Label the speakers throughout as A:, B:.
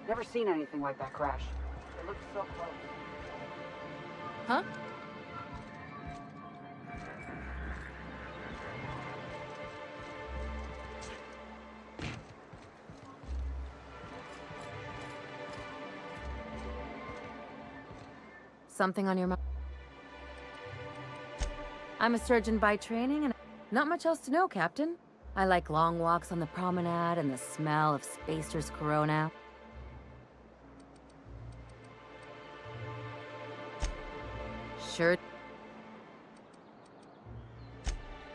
A: Never seen anything like that crash. It looked so close.
B: Huh? Something on your mind? I'm a surgeon by training, and not much else to know, Captain. I like long walks on the promenade and the smell of Spacer's Corona. Sure.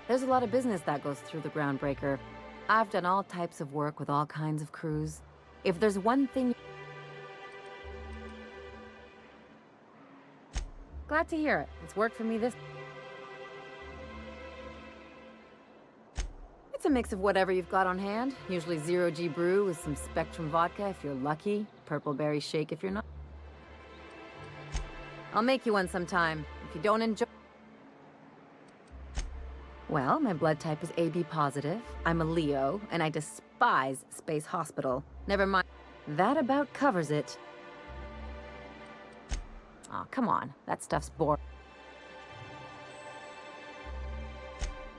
B: There's a lot of business that goes through the Groundbreaker. I've done all types of work with all kinds of crews. If there's one thing... Glad to hear it. It's worked for me this... It's a mix of whatever you've got on hand. Usually zero-G brew with some Spectrum vodka if you're lucky. Purple berry shake if you're not. I'll make you one sometime. If you don't enjoy... Well, my blood type is AB positive. I'm a Leo, and I despise Space Hospital. Never mind. That about covers it. Aw, come on. That stuff's boring.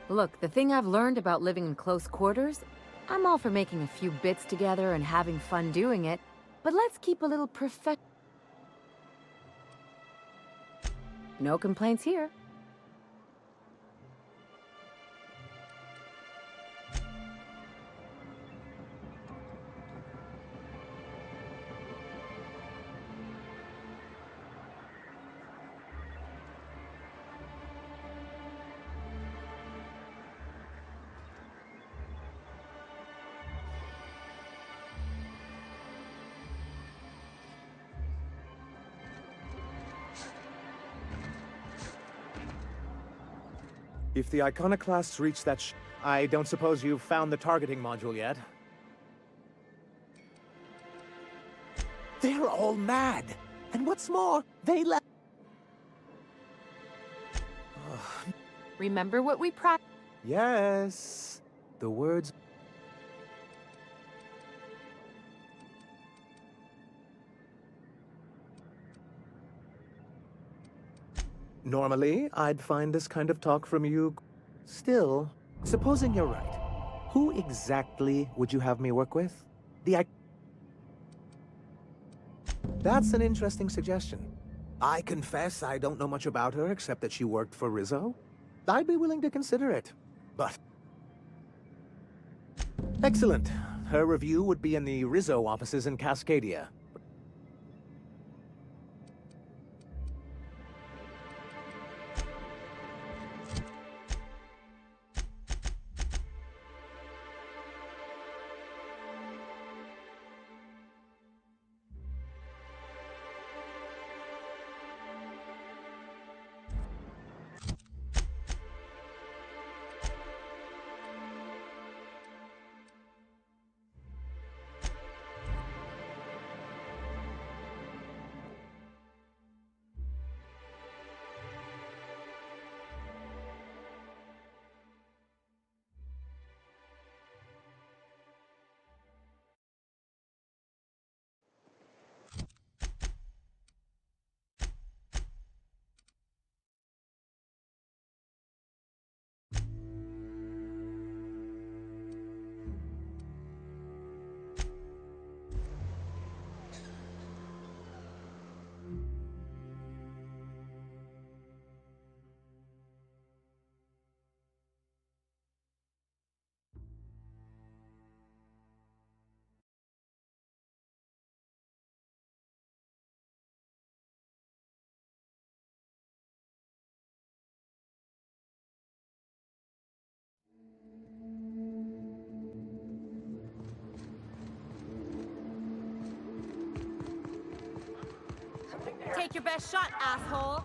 B: Look, the thing I've learned about living in close quarters, I'm all for making a few bits together and having fun doing it, but let's keep a little No complaints here.
C: If the Iconoclasts reach that I don't suppose you've found the targeting module yet. They're all mad! And what's more, they left...
B: Remember what we practiced?
C: Yes. The words... Normally, I'd find this kind of talk from you... Still, supposing you're right, who exactly would you have me work with? That's an interesting suggestion. I confess I don't know much about her except that she worked for Rizzo. I'd be willing to consider it, but... Excellent. Her review would be in the Rizzo offices in Cascadia.
B: Take your best shot, asshole!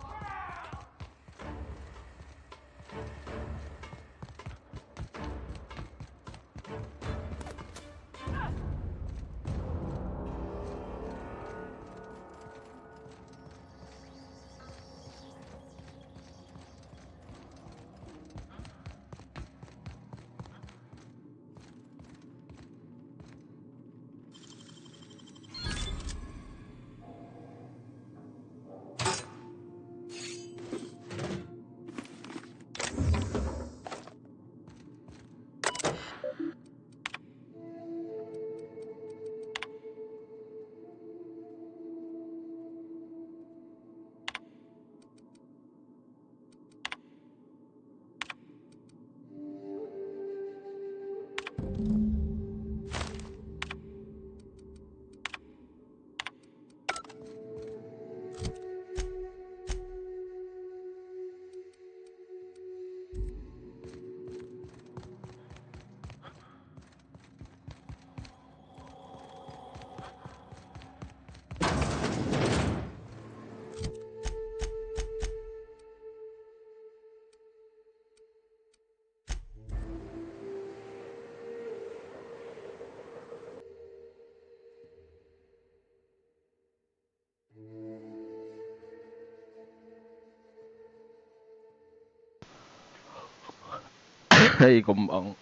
D: はい、こんばん、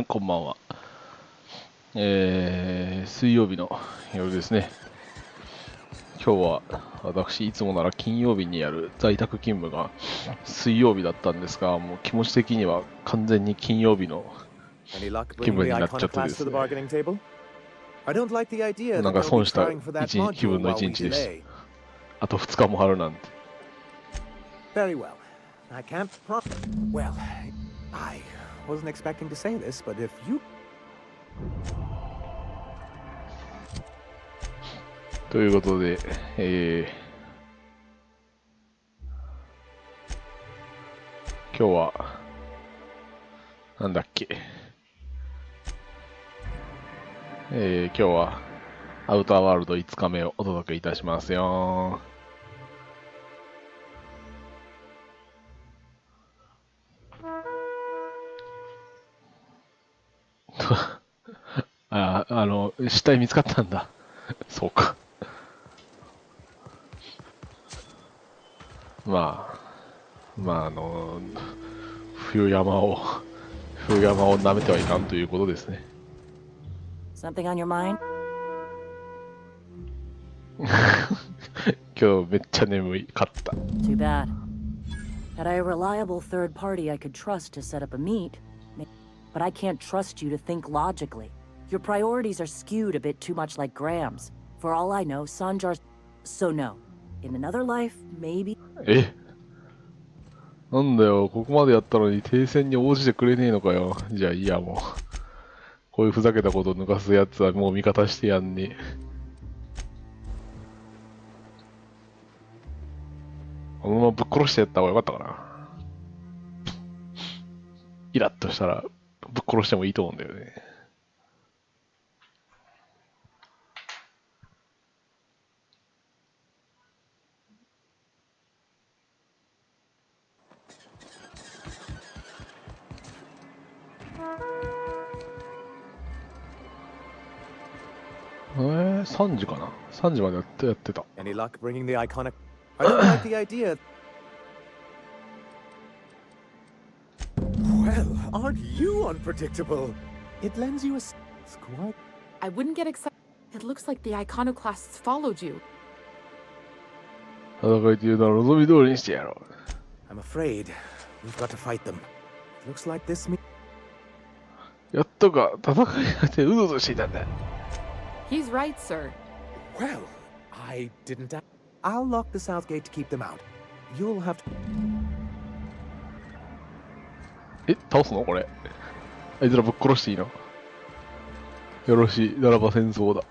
D: こんばんは。水曜日の夜ですね。今日は私、いつもなら金曜日にやる在宅勤務が水曜日だったんですが、もう気持ち的には完全に金曜日の
C: Any luck
D: 気
C: bringing
D: 分
C: the
D: になっちゃってで
C: iconoclast
D: す
C: to the
D: ね。
C: bargaining table? I don't like the idea
D: な
C: that
D: んか
C: they'll be
D: 損した
C: trying for that
D: 気
C: module
D: 分の
C: while
D: 一
C: we
D: 日でした。
C: delay.
D: あと2日もあるなんて。
C: Very well. I can't Well, I wasn't expecting to say this, but if you...
D: ということで、今日は、なんだっけ。今日は、アウターワールド5日目をお届けいたしますよ。死体見つかったんだ。そうか。まあ、冬山を舐めてはいかんということですね。
E: Something on your mind?
D: 今日めっちゃ眠かった。
E: Too bad. Had I a reliable third party I could trust to set up a meet, but I can't trust you to think logically. Your priorities are skewed a bit too much like Graham's. For all I know, Sanjar's... So no. In another life, maybe...
D: なんだよ、ここまでやったのに停戦に応じてくれねえのかよ。じゃあいいや、もう。こういうふざけたことを抜かすやつはもう味方してやんねえ。このままぶっ殺してやった方がよかったかな。イラッとしたらぶっ殺してもいいと思うんだよね。3時かな ?3 時までやってた。
C: Any luck bringing the iconic... I don't like the idea... Well, aren't you unpredictable? It lends you a... Squad...
A: I wouldn't get excited. It looks like the iconoclasts followed you.
D: 戦いというなら望み通りにしてやろう。
C: I'm afraid we've got to fight them. It looks like this me...
D: やっとか、戦いがてうぞうぞしていたんだ。
A: He's right, sir.
C: Well, I didn't... I'll lock the south gate to keep them out. You'll have to...
D: 倒すのこれ。あいつらぶっ殺していいの？よろしい。ならば戦争だ。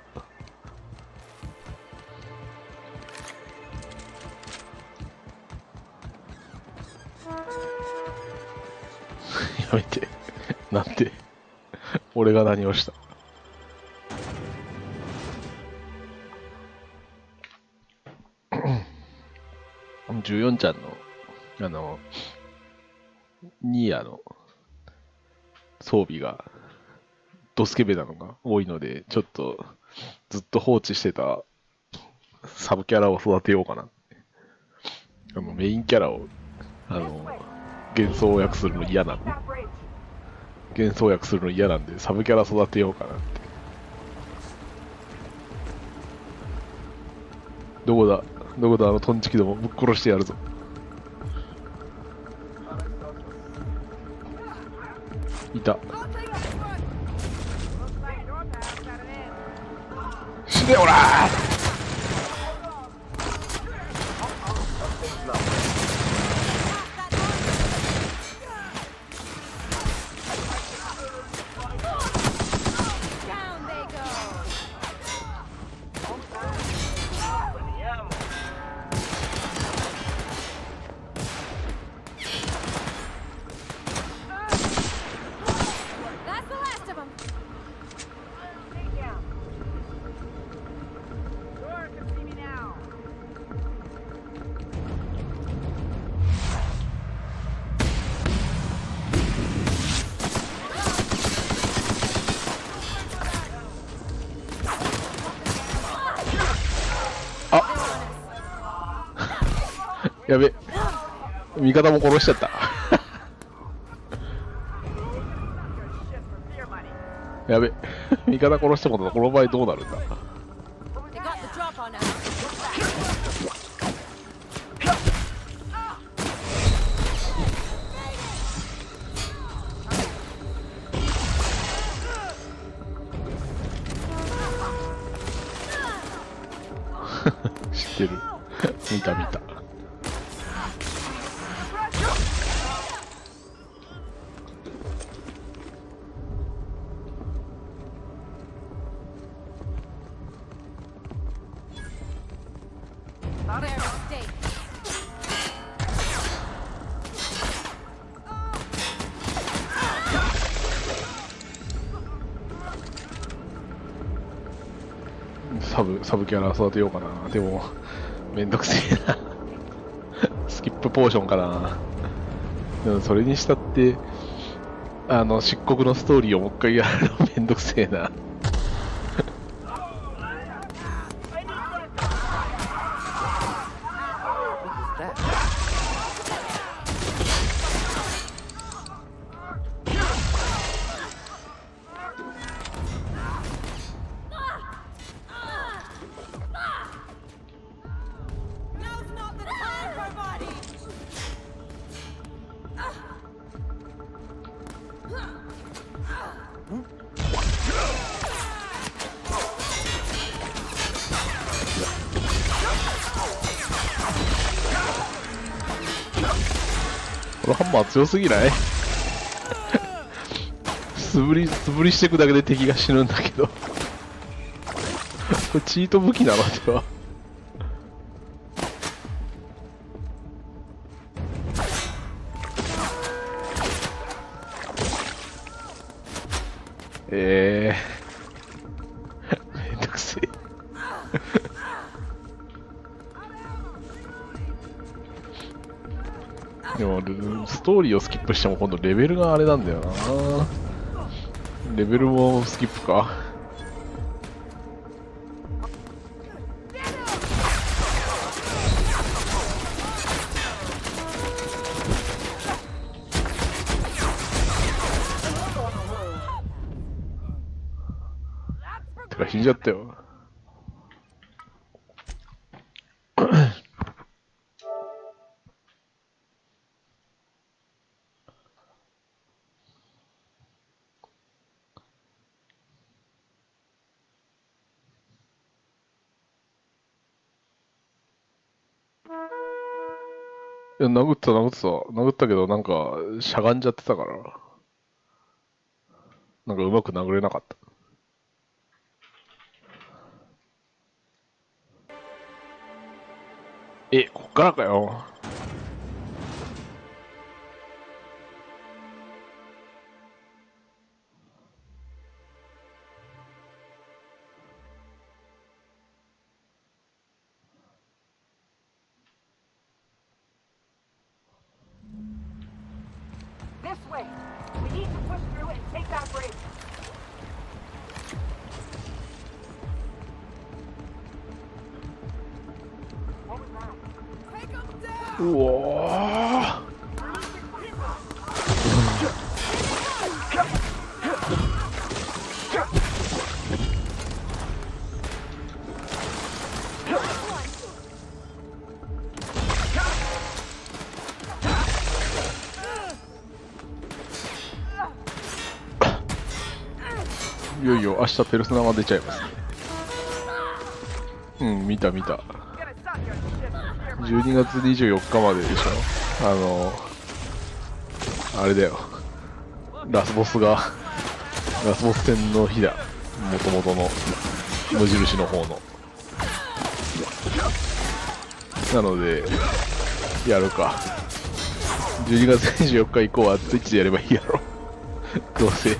D: やめて。なんで俺が何をした？14ちゃんの、ニーヤの装備がドスケベなのが多いので、ちょっとずっと放置してたサブキャラを育てようかな。メインキャラを、幻想訳するの嫌なんで。幻想訳するの嫌なんで、サブキャラ育てようかなって。どこだあのトンチキどもぶっ殺してやるぞ。いた。死ねおらー。やべ、味方も殺しちゃった。やべ。味方殺してもこの場合どうなるんだ。
B: They got the drop on us.
D: 知ってる。見た見た。
B: Fair mistake.
D: サブキャラ育てようかな。でも、めんどくせえな。スキップポーションかな。でもそれにしたって、漆黒のストーリーをもう一回やるのめんどくせえな。このハンマー強すぎない？素振りしていくだけで敵が死ぬんだけど。これチート武器なのでは。めんどくせえ。でもストーリーをスキップしても今度レベルがあれなんだよな。レベルもスキップか。てか死んじゃったよ。いや、殴ったけど、なんか、しゃがんじゃってたから、なんかうまく殴れなかった。こっからかよ。
F: This way. We need to push through and take that bridge.
D: うわー。いよいよ明日ペルソナが出ちゃいますね。うん、見た。12月24日まででしょ。あれだよ。ラスボス戦の日だ。元々の無印の方の。なので、やるか。12月24日以降は Twitch でやればいいやろ。どうせ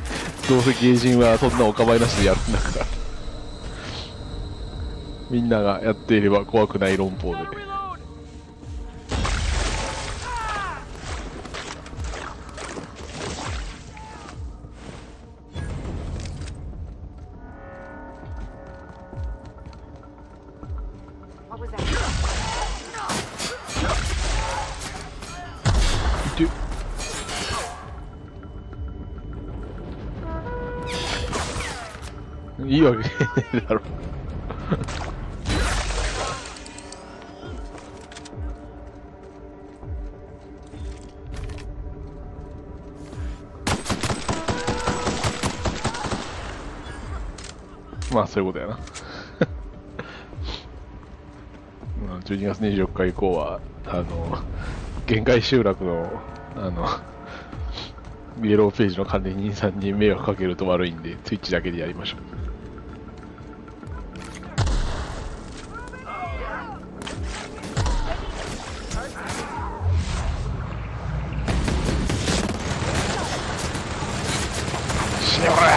D: 芸人はそんなお構いなしでやるんだから。みんながやっていれば怖くない論法で。いいわけねえだろ。まあそういうことやな。12月24日以降は限界集落のイエローページの管理人さんに迷惑かけると悪いんで、Twitch だけでやりましょう。死ねこれ。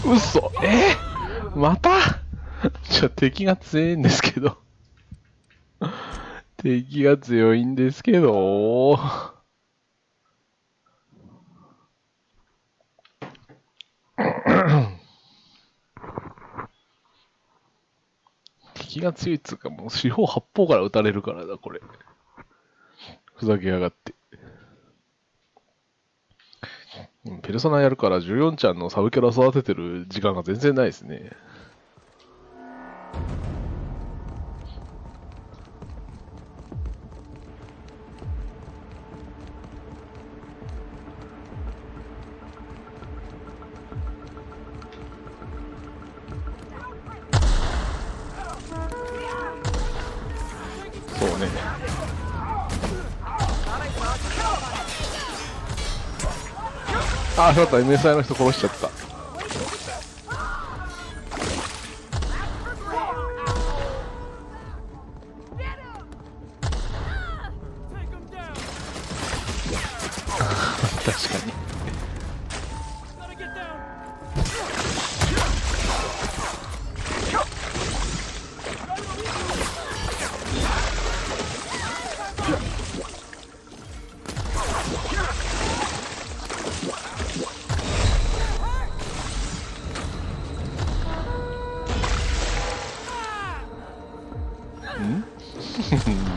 D: 嘘また敵が強いんですけど。敵が強いんですけど。敵が強いっつうか、もう四方八方から撃たれるからだ、これ。ふざけやがって。ペルソナやるから14ちゃんのサブキャラ育ててる時間が全然ないですね。そうね。あ、しまった、MSI の人殺しちゃった。確かに。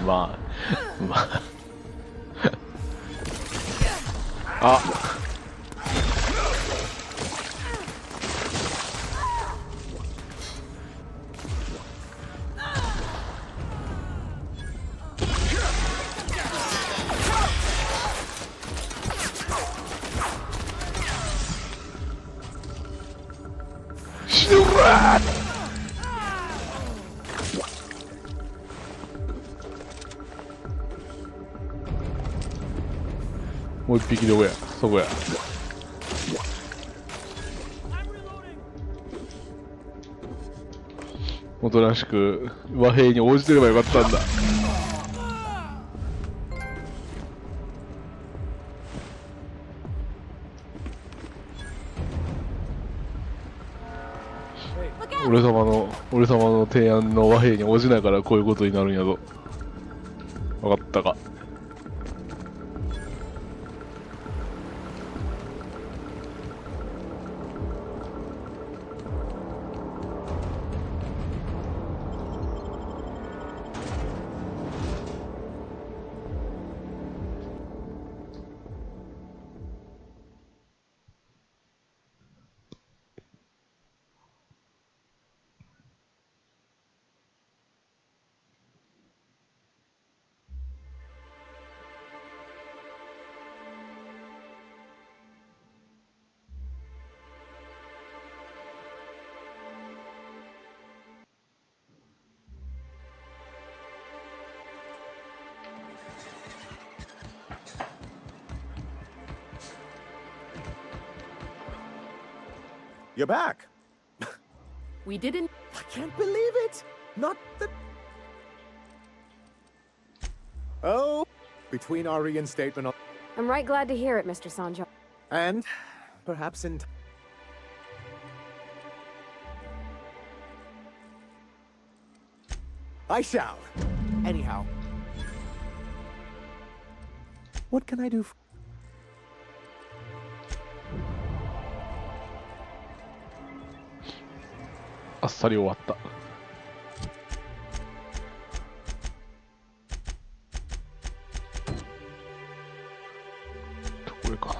D: まああ死ぬわー。もう一匹どこや、そこや。おとなしく和平に応じてればよかったんだ。俺様の提案の和平に応じないからこういうことになるんやぞ。分かったか。
C: You're back.
A: We didn't.
C: I can't believe it. Not the... Oh, between our reinstatement
A: I'm right glad to hear it, Mr. Sanjo.
C: and perhaps in I shall. Anyhow, what can I do?
D: あっさり終わった。これか。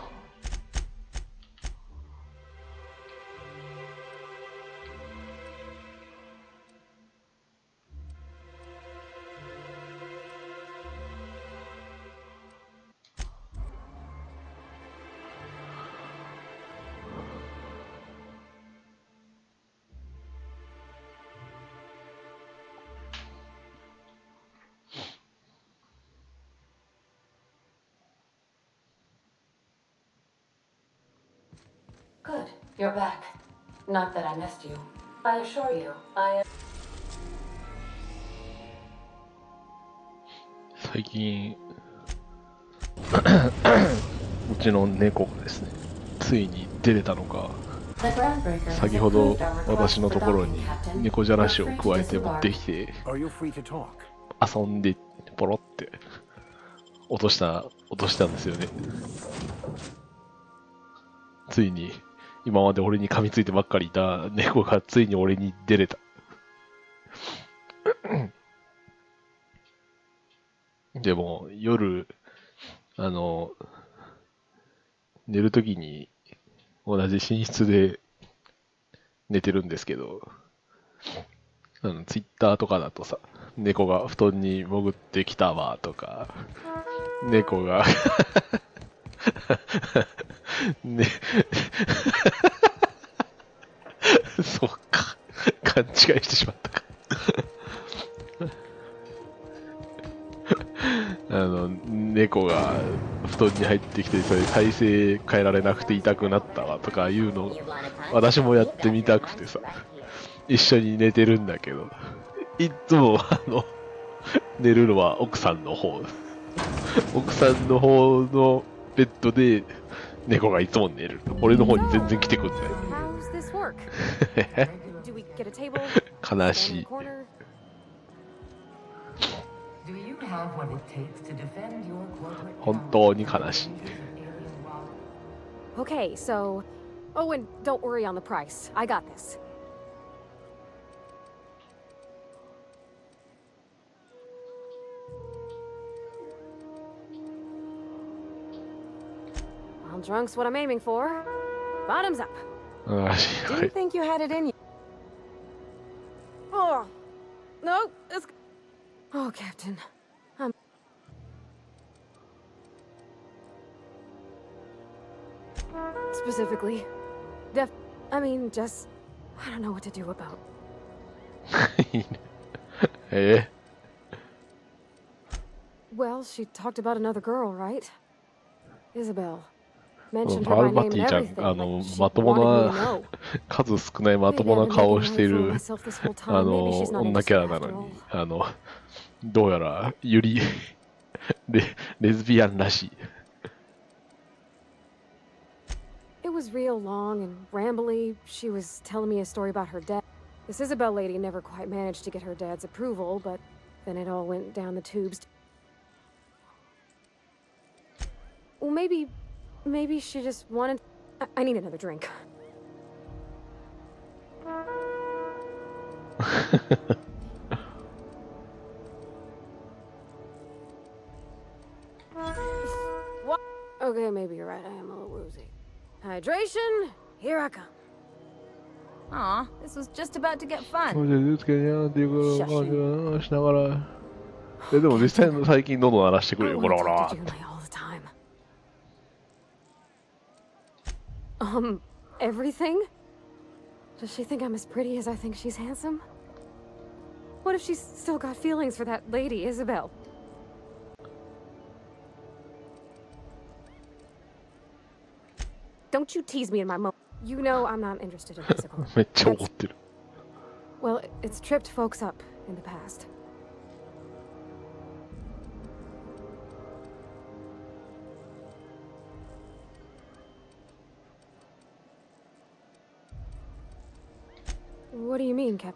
G: Good. You're back. Not that I missed you. I assure you, I am.
D: 最近うちの猫がですね、ついに出れたのか、
G: The Groundbreaker has
D: 先ほど
G: approved our request
D: 私の
G: for
D: ところ
G: docking,
D: に
G: Captain.
D: 猫じゃらしを
G: You're
D: 加
G: free
D: え
G: to
D: て持
G: disembark.
D: ってきて
C: Are you free to talk?
D: 遊んでポロって落としたんですよね。ついに今まで俺に噛みついてばっかりいた猫がついに俺に出れた。でも夜寝るときに同じ寝室で寝てるんですけど、ツイッターとかだとさ、猫が布団に潜ってきたわとか、猫がねそっか、勘違いしてしまったか猫が布団に入ってきて、それ体勢変えられなくて痛くなったわとかいうのを私もやってみたくてさ、一緒に寝てるんだけど、いつも寝るのは奥さんの方のベッドで猫がいつも寝る。俺の方に全然来てくんない。
A: How's this work? Do we get a table?
D: 悲
A: Stand
D: し
A: in
D: い
A: the。corner?
H: Do you have what it takes to defend your corporate
D: 本当に悲しい。
A: Okay, so. Oh, and don't worry on the price. I got this. Well, drunk's what I'm aiming for. Bottoms up.
D: 悲しい。は
B: Didn't
D: い。
B: think you had it in you.
A: Oh, no, it's. Oh, Captain. Specifically, I mean, just. I don't know what to do about.
D: え
A: Well, she talked about another girl, right? Isabel. Mentioned
D: パ
A: her
D: ール
A: by
D: マ
A: name
D: ティ
A: and
D: ちゃん、
A: everything. Like she
D: まとも
A: wanted me to
D: な
A: know.
D: 数少ないまと
A: Maybe
D: も
A: I've
D: な
A: been
D: 顔を
A: making
D: して
A: a
D: い
A: fool of
D: る
A: myself this whole time. Maybe she's not
D: 女キャ
A: interested
D: ラな
A: after
D: のに
A: all.、
D: どうやらレズビアンらしい。
A: It was real long and rambly. She was telling me a story about her dad. This Isabel lady never quite managed to get her dad's approval, but then it all went down the tubes. Well, maybe she just wanted. I need another drink. What? Okay, maybe you're right. I am a little woozy. Hydration, here I come.
B: Aw, this was just about to get fun.
D: じゃあ、つけにゃーっていうから、しながら。でも実際の最近どんどん鳴らしてくれ
A: I
D: よ、
A: wanna
D: ゴロゴロ
A: talk to Junai all the time. Everything? Does she think I'm as pretty as I think she's handsome? What if she's still got feelings for that lady, Isabel? Don't you tease me in my You know I'm not interested in physical.
D: めっちゃ怒ってる。
A: Well, it's tripped folks up in the past. What do you mean, Cap?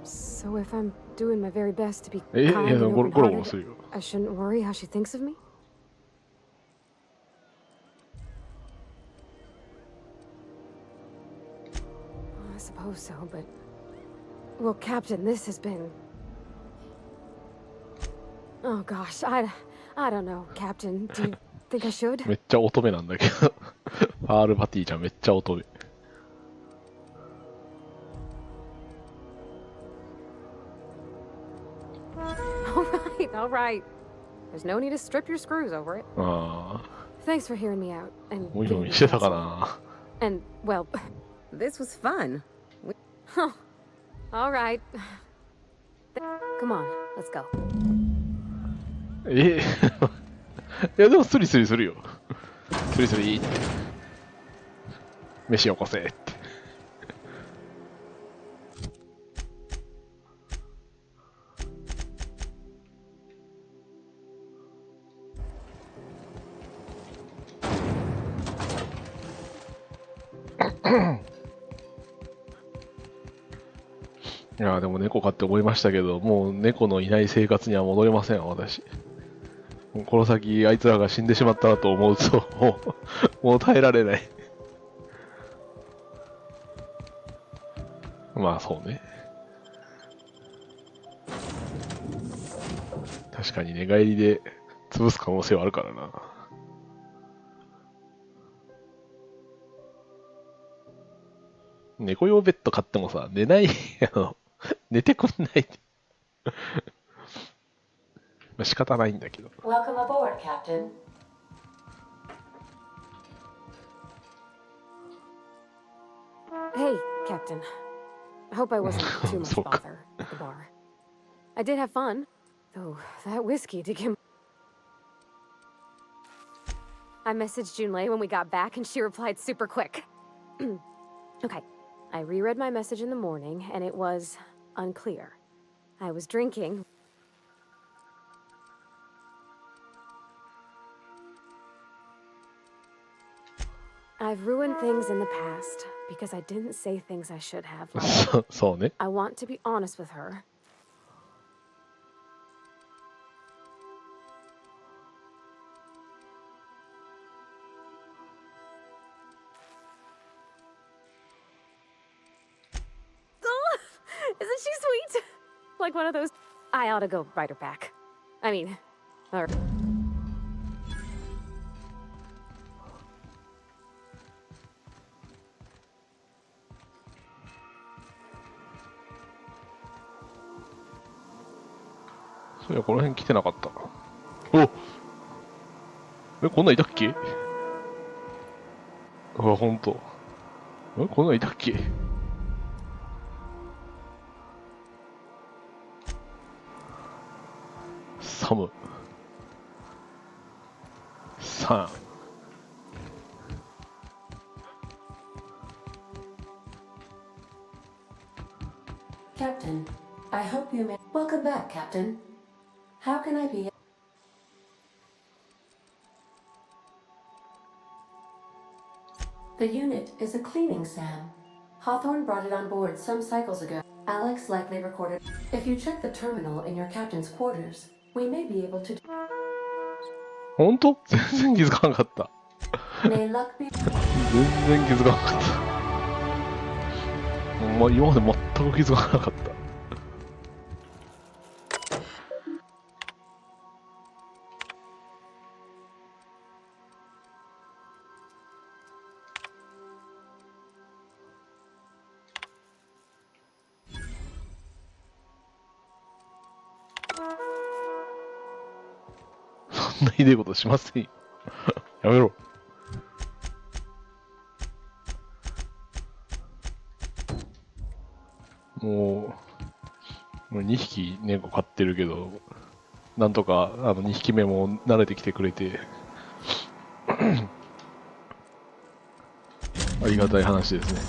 A: So if I'm doing my very best to be
D: い
A: kind
D: や、
A: and
D: ゴロゴロ
A: open-hearted,
D: するよ。
A: I shouldn't worry how she thinks of me? I suppose so, but... Well, Captain, this has been... Oh gosh, I don't know, Captain. Do you think I should?
D: めっちゃ乙女なんだけど。ファール・パティちゃんめっちゃ乙女。
A: All right. There's no need to strip your screws over it.
D: あ
A: Thanks for hearing me out
D: あ、
A: and
D: もみも
A: giving
D: み
A: me
D: してたか
A: counsel.
D: な。
A: And, well,
B: This was fun.
A: huh. All right. Come on, let's go.
D: いや、でもスリスリするよ。スリスリって。飯よこせって。いや、でも猫飼って思いましたけど、もう猫のいない生活には戻れません、私。もうこの先、あいつらが死んでしまったと思うと、もう耐えられない。まあ、そうね。確かに寝返りで潰す可能性はあるからな。猫用ベッド買ってもさ、寝ない、寝てくんない。まあ仕方ないんだけど。
G: Welcome aboard, Captain.
A: Hey, Captain. I hope I wasn't too much
D: So-
A: bother at the bar. I did have fun, though that whiskey did get... I messaged Junlei when we got back and she replied super quick. Okay, I reread my message in the morning and it was unclear. I was drinking. I've ruined things in the past because I didn't say things I should have. Like,
D: そうね。
A: I want to be honest with her. Oh, isn't she sweet? Like one of those. I ought to go write her back. I mean, or.
D: そういや、この辺来てなかったな。おえ、こんなんいたっけ。うわ、ほんと。え、こんなんいたっけ。サム。サン。
G: Captain, I hope you may. Welcome back, Captain. How can I be? The unit is a cleaning SAM. Hawthorne brought it on board some cycles ago. Alex likely recorded. If you check the terminal in your captain's quarters, we may be able to.
D: ほんと全然気づかなかった。
G: May luck be.
D: 全然気づかなかった。まあ、今まで全く気づかなかった。そんなひでえことしませんよ。やめろ。もう2匹猫飼ってるけど、なんとか2匹目も慣れてきてくれて、ありがたい話ですね。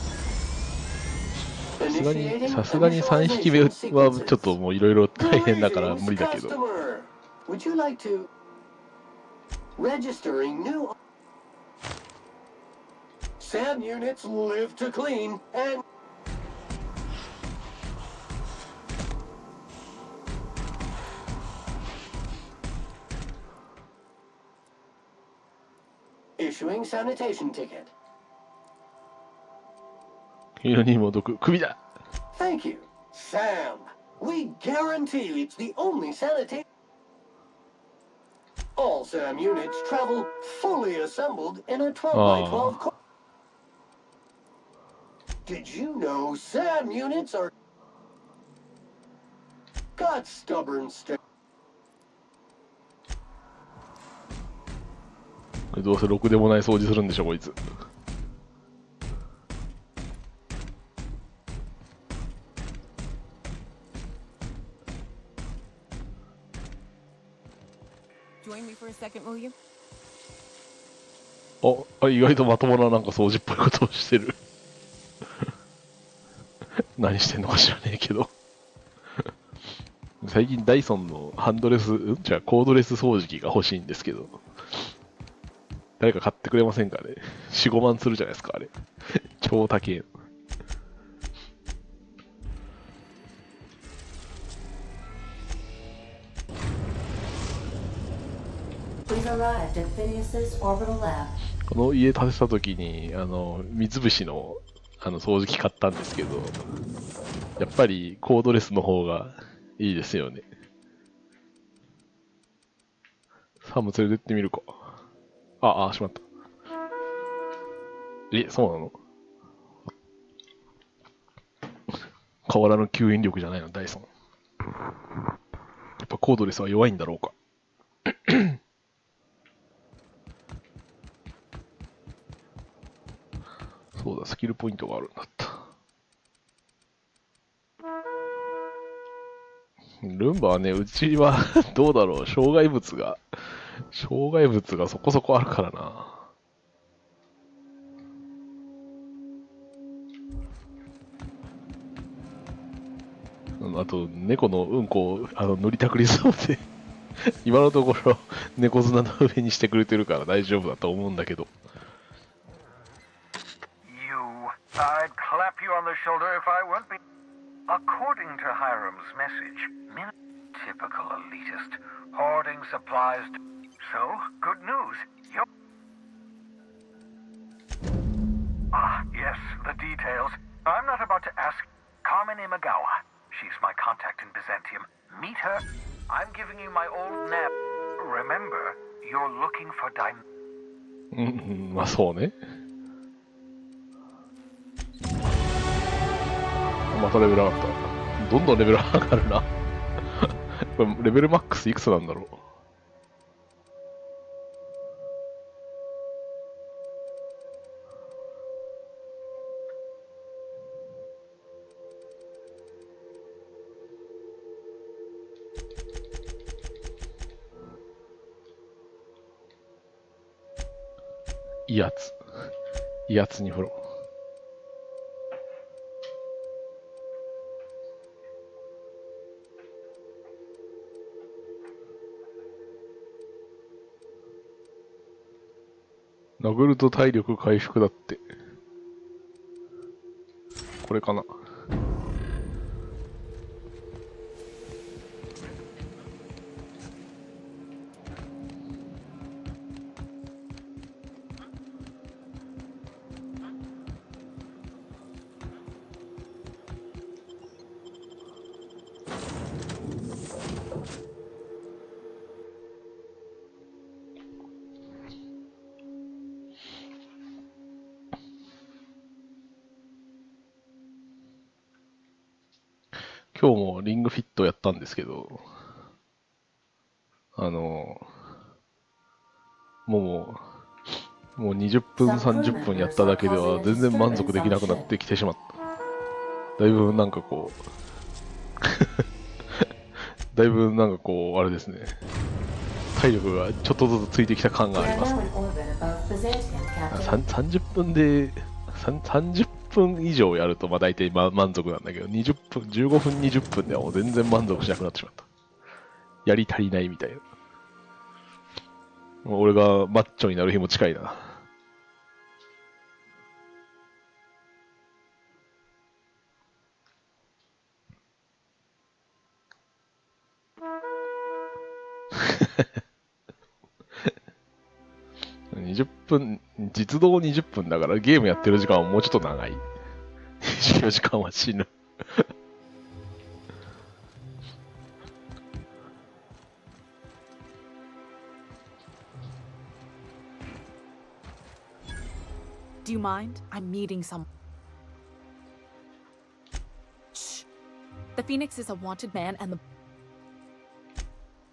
D: さすがに3匹目はちょっともういろいろ大変だから無理だけど。
I: Would you like to registering new SAM units live to clean, and issuing sanitation ticket.
D: 急にも毒、首だ。
I: Thank you, Sam. We guarantee it's the only sanitation. All SAM units travel fully assembled in a 12x12 core. Did you know SAM units are got stubborn stick?
D: これどうせろくでもない掃除するんでしょこいつ。
B: Join me for a second, will you?
D: 意外とまともななんか掃除っぽいことをしてる。何してんのか知らねえけど。最近ダイソンのハンドレス、コードレス掃除機が欲しいんですけど。誰か買ってくれませんかね。4、5万するじゃないですか、あれ。超高え。
G: We've arrived at Phineas's orbital lab.
D: この家建てた時に、三菱の、掃除機買ったんですけど、やっぱりコードレスの方がいいですよね。サム連れてってみるか。しまった。そうなの？変わらぬ吸引力じゃないの、ダイソン。やっぱコードレスは弱いんだろうか。そうだ、スキルポイントがあるんだった。ルンバはね、うちはどうだろう、障害物がそこそこあるからな。あと、猫のうんこを塗りたくりそうで今のところ猫砂の上にしてくれてるから大丈夫だと思うんだけど。
J: I'd clap you on the shoulder if I weren't According to Hiram's message, typical elitist, hoarding supplies. So, good news. Yes, the details. I'm not about to ask Carmen Imagawa. She's my contact in Byzantium. Meet her. I'm giving you my old nap. Remember, you're looking for diamonds.
D: まあそうね。またレベル上がった。どんどんレベル上がるな。これレベルマックスいくつなんだろう。威圧に振ろう。殴ると体力回復だって。これかな。今日もリングフィットやったんですけど、もう20分、30分やっただけでは全然満足できなくなってきてしまった。だいぶなんかこう、あれですね。体力がちょっとずつついてきた感がありますね。30分で、30分以上やるとまあ大体満足なんだけど、15分、20分ではもう全然満足しなくなってしまった。やり足りないみたいな。もう俺がマッチョになる日も近いな。20分、実動20分だからゲームやってる時間はもうちょっと長い。24時間は死ぬ。
K: Do you mind? I'm meeting some. Shh. The Phoenix is a wanted man and the...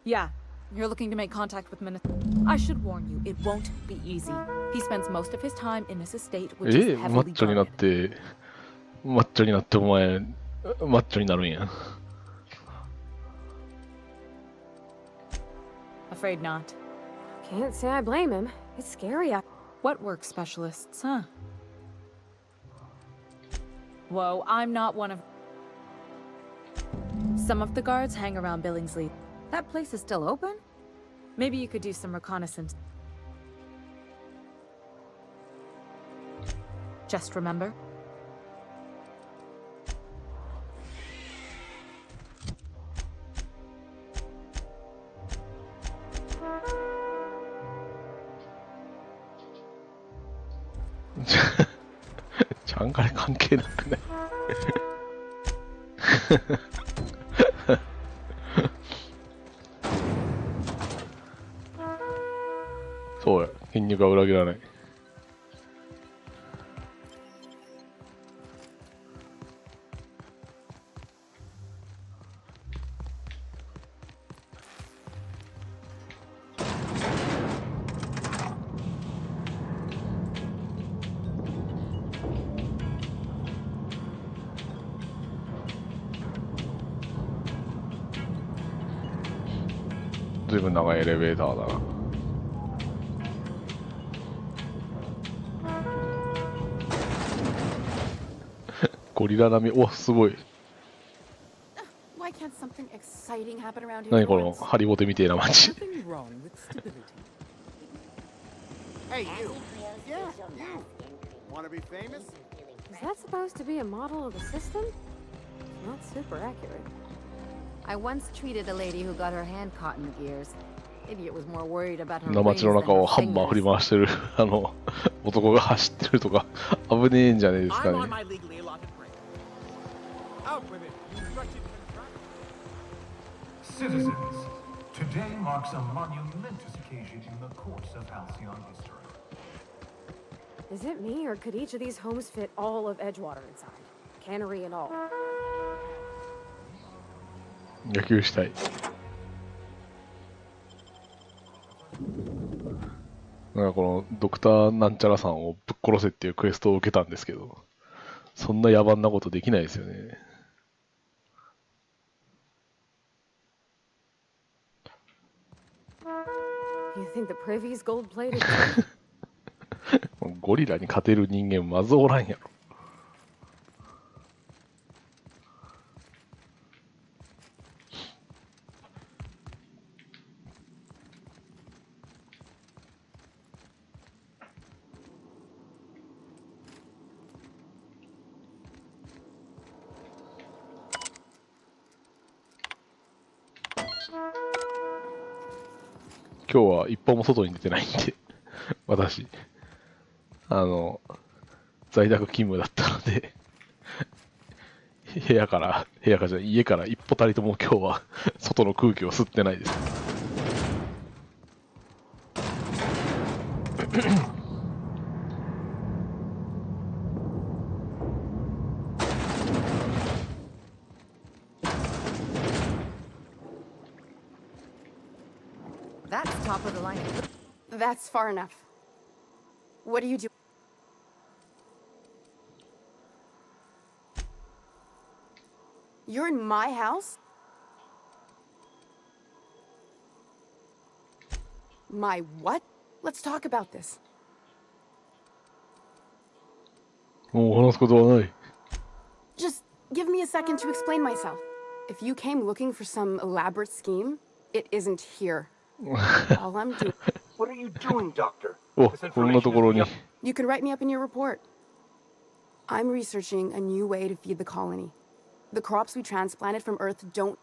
K: Yeah, you're looking to make contact with Minister. I should warn you, it won't be easy. He spends most of his time in this estate, which is
D: マッ
K: heavily
D: チョになっ
K: guarded.
D: て、マッチョになってお前、マッチョになるんや。
K: Afraid not.
A: Can't say I blame him. It's scary.
K: What work specialists, huh? Whoa, I'm not one of... Some of the guards hang around Billingsley.
B: That place is still open?
K: Maybe you could do some reconnaissance. Just remember,
D: ちゃんかれ関係なくない。そうや、筋肉は裏切らない。ずいぶん長いエレベーターだな。ゴリラ並み、お、すごい。
L: Why can't something exciting happen around here?
D: 何このハリボテみてえな街。
L: Nothing wrong with stability. Hey, you. Yeah, you. Want to be famous?
A: Is that supposed to be a model of the system? Not super accurate.
B: I once treated a lady who got her hand caught in the gears. Idiot was more worried about her
D: な
B: rings
D: 街の
B: than
D: 中
B: her
D: をハンマー振り
B: fingers.
D: 回してる男が走ってるとか危ねえんじゃねえですか
L: I'm on
D: ね。
L: my legally allotted break. Out with it, you wretched contract.
J: Citizens, today marks a monumentous occasion in the course of Halcyon history.
A: Is it me, or could each of these homes fit all of Edgewater inside? Cannery and all.
D: 野球したい。なんかこのドクターなんちゃらさんをぶっ殺せっていうクエストを受けたんですけど、そんな野蛮なことできないですよね。
A: You think the Privy's gold-plated?
D: ゴリラに勝てる人間まずおらんやろ。今日は一歩も外に出てないんで私在宅勤務だったので家から一歩たりとも今日は外の空気を吸ってないです。
B: That's top of the line.
L: That's far enough. What do you do? You're in my house? My what? Let's talk about this.
D: もう話すことはない。
L: Just give me a second to explain myself. If you came looking for some elaborate scheme, it isn't here. All I'm doing...
I: What are you doing, Doctor?
D: お、こんなところに。
L: You can write me up in your report. I'm researching a new way to feed the colony. The crops we transplanted from Earth don't...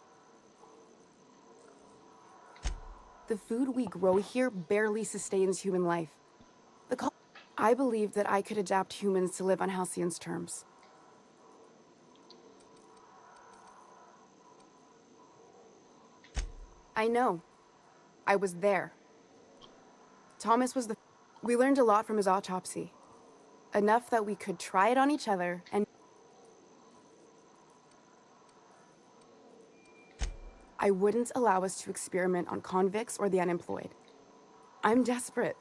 L: The food we grow here barely sustains human life. I believe that I could adapt humans to live on Halcyon's terms. I know. I was there. Thomas was We learned a lot from his autopsy. Enough that we could try it on each other and... I wouldn't allow us to experiment on convicts or the unemployed. I'm desperate.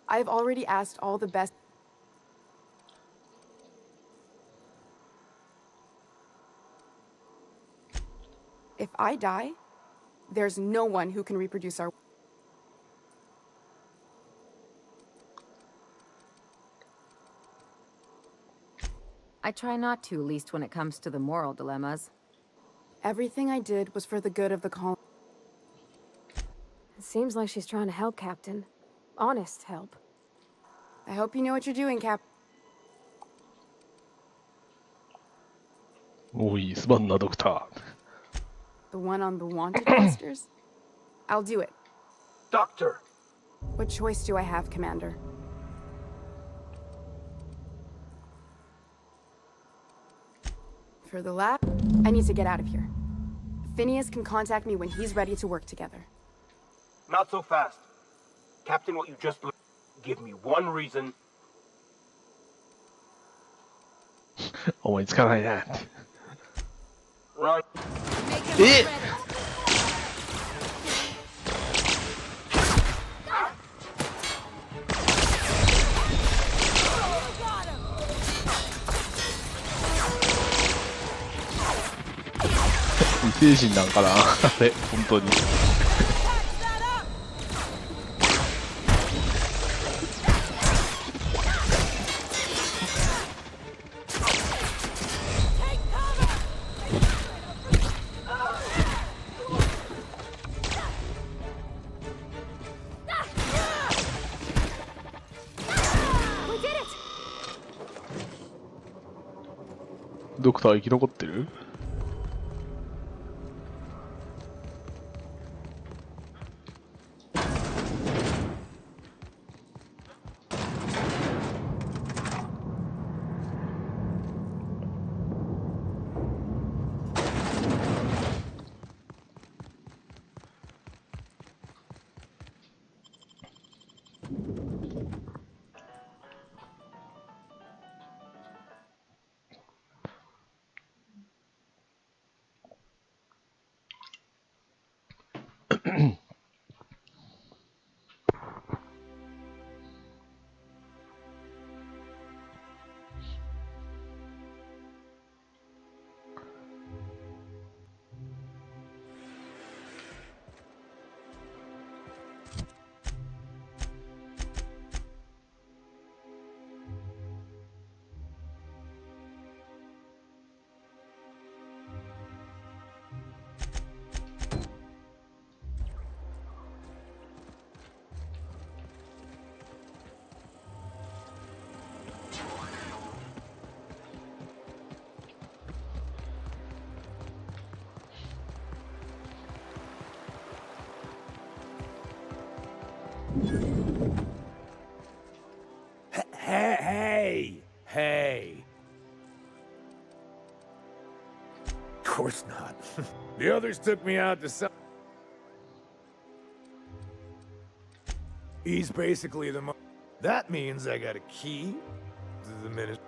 L: I've already asked all the best... If I die, there's no one who can reproduce our...
B: I try not to, at least when it comes to the moral dilemmas.
L: Everything I did was for the good of the colony.
A: It seems like she's trying to help, Captain. Honest help.
L: I hope you know what you're doing, Cap.
D: おい、すまんな、ドクター。
L: The one on the wanted posters? I'll do it.
I: Doctor!
L: What choice do I have, Commander? For the lab, I need to get out of here. Phineas can contact me when he's ready to work together.
I: Not so fast. Captain, what you just learned. Give me one reason.
D: 思いつかないな。
I: Run.
D: えっ 異星人なんかなあれ、本当に。ドクター生き残ってる？Hey.
M: Of course not. The others took me out to some... He's basically the That means I got a key to the ministry.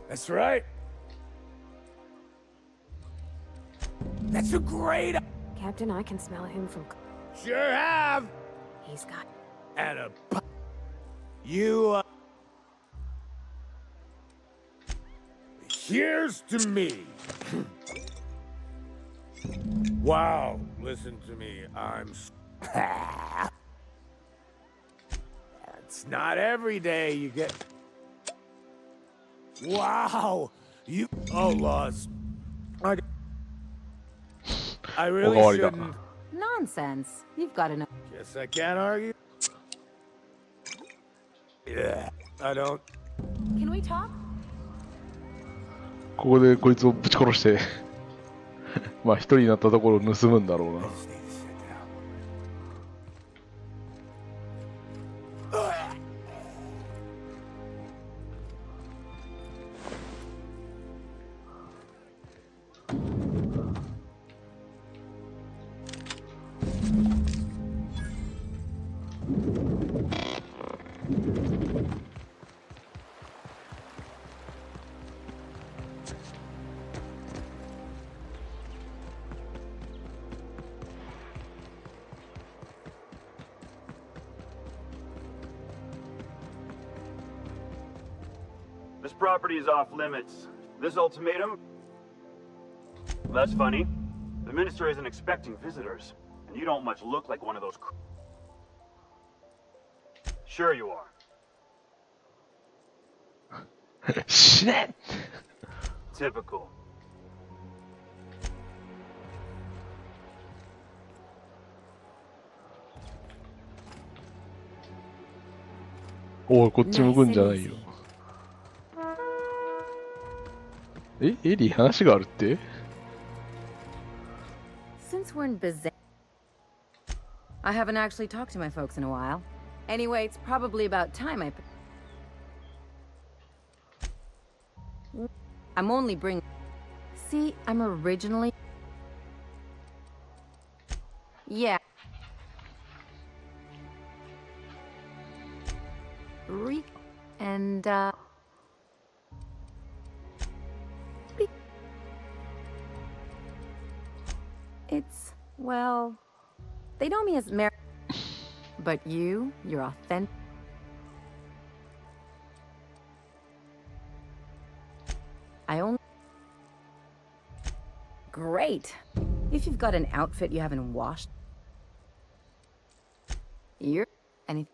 M: That's right. That's a great...
A: Captain, I can smell him from...
M: Sure have.
A: He's got...
M: And a... You, Here's to me. Wow, listen to me, I'm... It's not every day you get... Wow, you... Oh, lost. I really shouldn't...
B: Nonsense. You've got to know.
M: Guess I can't argue. Yeah, I don't...
K: Can we talk?
D: ここでこいつをぶち殺してまあ一人になったところを盗むんだろうな。
N: This property is off limits. This ultimatum? That's funny. The minister isn't expecting visitors, and you don't much look like one of those. Sure you are.
D: Shit!
N: Typical.
D: おい、こっち向くんじゃないよ。エリー話があるって？
B: Since we're in Bizet, I haven't actually talked to my folks in a while. Anyway, it's probably about time I'm only bringing... See, I'm originally... Yeah. And, It's, well... They know me as Mary... But you're authentic... I only... Great! If you've got an outfit you haven't washed... You're... anything...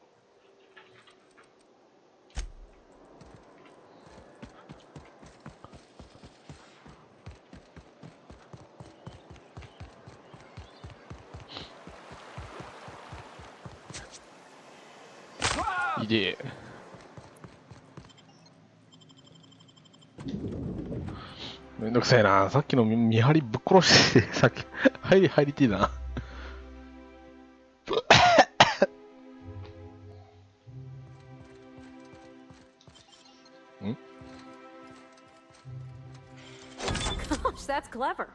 D: いでめんどくさいな。さっきの見張りぶっ殺してさっき入りてえな。ん
A: Gosh, that's clever.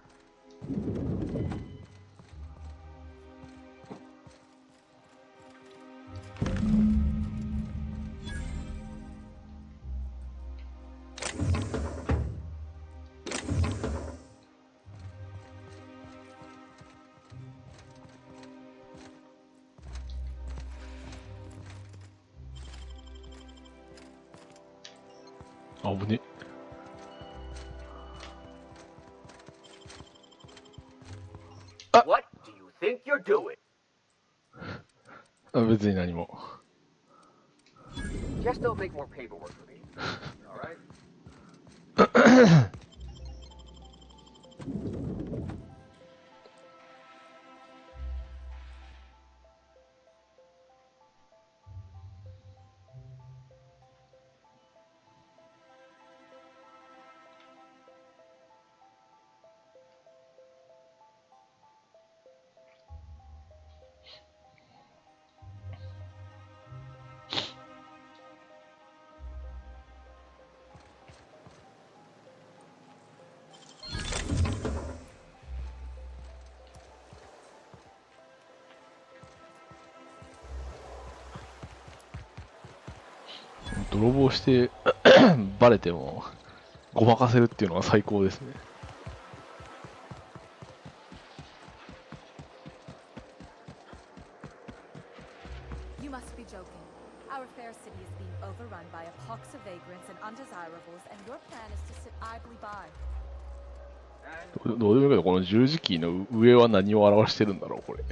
I: What do you think you're doing?
D: 別に何も。
I: Just don't make more paperwork for me. All right?
D: 泥棒してバレてもごまかせるっていうのが最高ですね。
K: You must be joking. Our fair city is being overrun by a pox of vagrants and undesirables, and your plan is to sit idly by.
D: どうでもいいけど、この十字キーの上は何を表してるんだろう、これ。